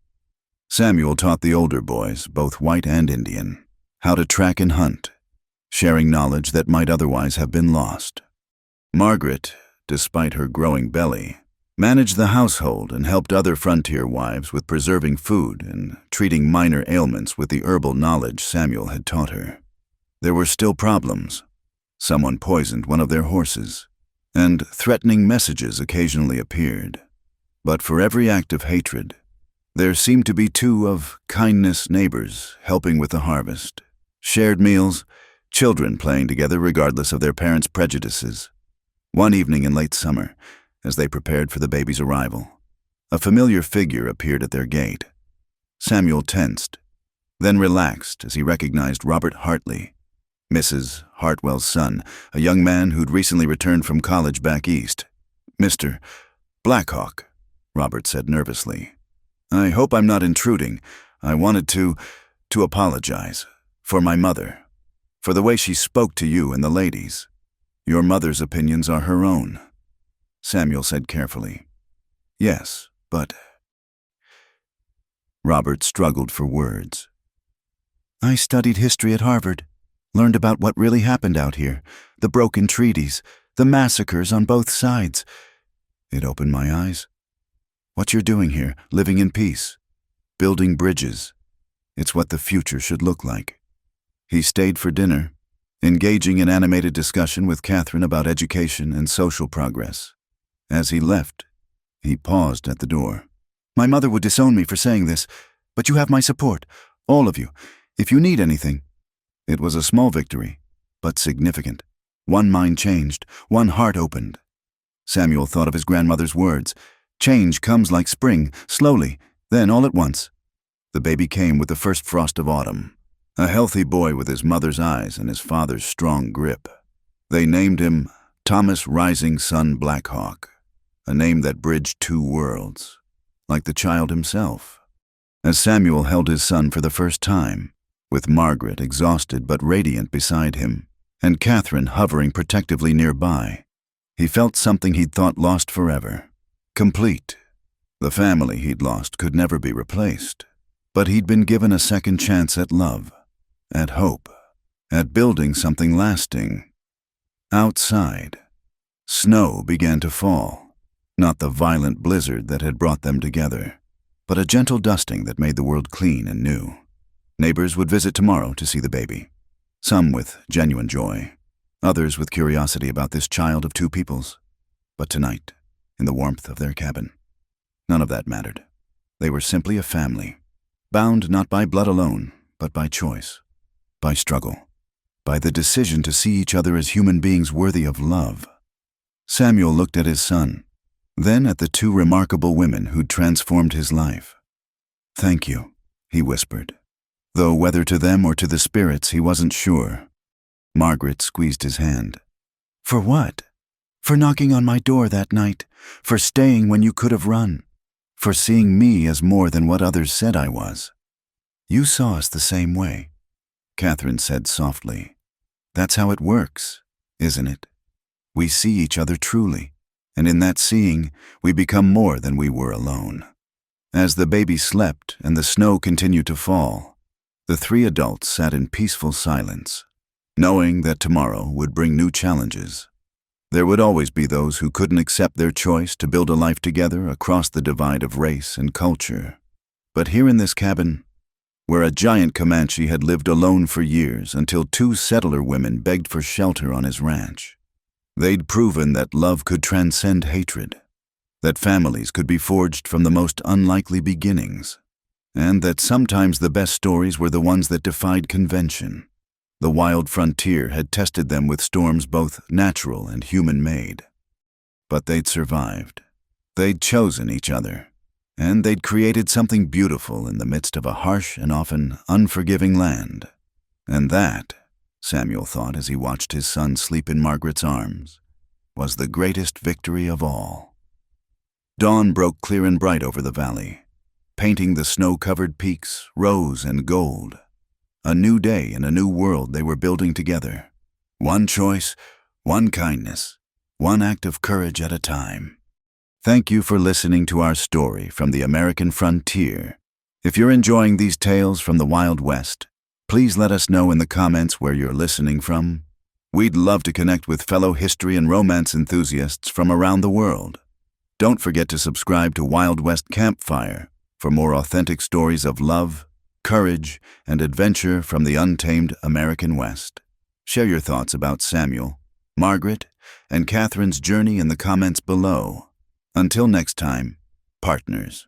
Samuel taught the older boys, both white and Indian, how to track and hunt, sharing knowledge that might otherwise have been lost. Margaret, despite her growing belly, managed the household and helped other frontier wives with preserving food and treating minor ailments with the herbal knowledge Samuel had taught her. There were still problems. Someone poisoned one of their horses, and threatening messages occasionally appeared. But for every act of hatred, there seemed to be 2 of kindness neighbors helping with the harvest, shared meals, children playing together regardless of their parents' prejudices. One evening in late summer, as they prepared for the baby's arrival, a familiar figure appeared at their gate. Samuel tensed, then relaxed as he recognized Robert Hartley, Mrs. Hartwell's son, a young man who'd recently returned from college back east. "Mr. Blackhawk," Robert said nervously. "I hope I'm not intruding. I wanted to apologize for my mother, for the way she spoke to you and the ladies. Your mother's opinions are her own." Samuel said carefully, "Yes, but—" Robert struggled for words. "I studied history at Harvard, learned about what really happened out here, the broken treaties, the massacres on both sides. It opened my eyes. What you're doing here, living in peace, building bridges, it's what the future should look like." He stayed for dinner, engaging in animated discussion with Catherine about education and social progress. As he left, he paused at the door. "My mother would disown me for saying this, but you have my support, all of you, if you need anything." It was a small victory, but significant. One mind changed, one heart opened. Samuel thought of his grandmother's words. Change comes like spring, slowly, then all at once. The baby came with the first frost of autumn, a healthy boy with his mother's eyes and his father's strong grip. They named him Thomas Rising Sun Blackhawk, a name that bridged 2 worlds, like the child himself. As Samuel held his son for the first time, with Margaret exhausted but radiant beside him, and Catherine hovering protectively nearby, he felt something he'd thought lost forever. Complete. The family he'd lost could never be replaced, but he'd been given a second chance at love, at hope, at building something lasting. Outside, snow began to fall. Not the violent blizzard that had brought them together, but a gentle dusting that made the world clean and new. Neighbors would visit tomorrow to see the baby, some with genuine joy, others with curiosity about this child of 2 peoples. But tonight, in the warmth of their cabin, none of that mattered. They were simply a family, bound not by blood alone, but by choice, by struggle, by the decision to see each other as human beings worthy of love. Samuel looked at his son, then at the 2 remarkable women who'd transformed his life. "Thank you," he whispered, though whether to them or to the spirits he wasn't sure. Margaret squeezed his hand. "For what? For knocking on my door that night, for staying when you could have run, for seeing me as more than what others said I was. You saw us the same way," Catherine said softly. "That's how it works, isn't it? We see each other truly, and in that seeing, we become more than we were alone." As the baby slept and the snow continued to fall, the 3 adults sat in peaceful silence, knowing that tomorrow would bring new challenges. There would always be those who couldn't accept their choice to build a life together across the divide of race and culture. But here in this cabin, where a giant Comanche had lived alone for years until 2 settler women begged for shelter on his ranch, they'd proven that love could transcend hatred, that families could be forged from the most unlikely beginnings, and that sometimes the best stories were the ones that defied convention. The wild frontier had tested them with storms both natural and human-made. But they'd survived. They'd chosen each other, and they'd created something beautiful in the midst of a harsh and often unforgiving land. And that, Samuel thought as he watched his son sleep in Margaret's arms, was the greatest victory of all. Dawn broke clear and bright over the valley, painting the snow-covered peaks rose and gold. A new day and a new world they were building together. One choice, one kindness, one act of courage at a time. Thank you for listening to our story from the American frontier. If you're enjoying these tales from the Wild West, please let us know in the comments where you're listening from. We'd love to connect with fellow history and romance enthusiasts from around the world. Don't forget to subscribe to Wild West Campfire for more authentic stories of love, courage, and adventure from the untamed American West. Share your thoughts about Samuel, Margaret, and Catherine's journey in the comments below. Until next time, partners.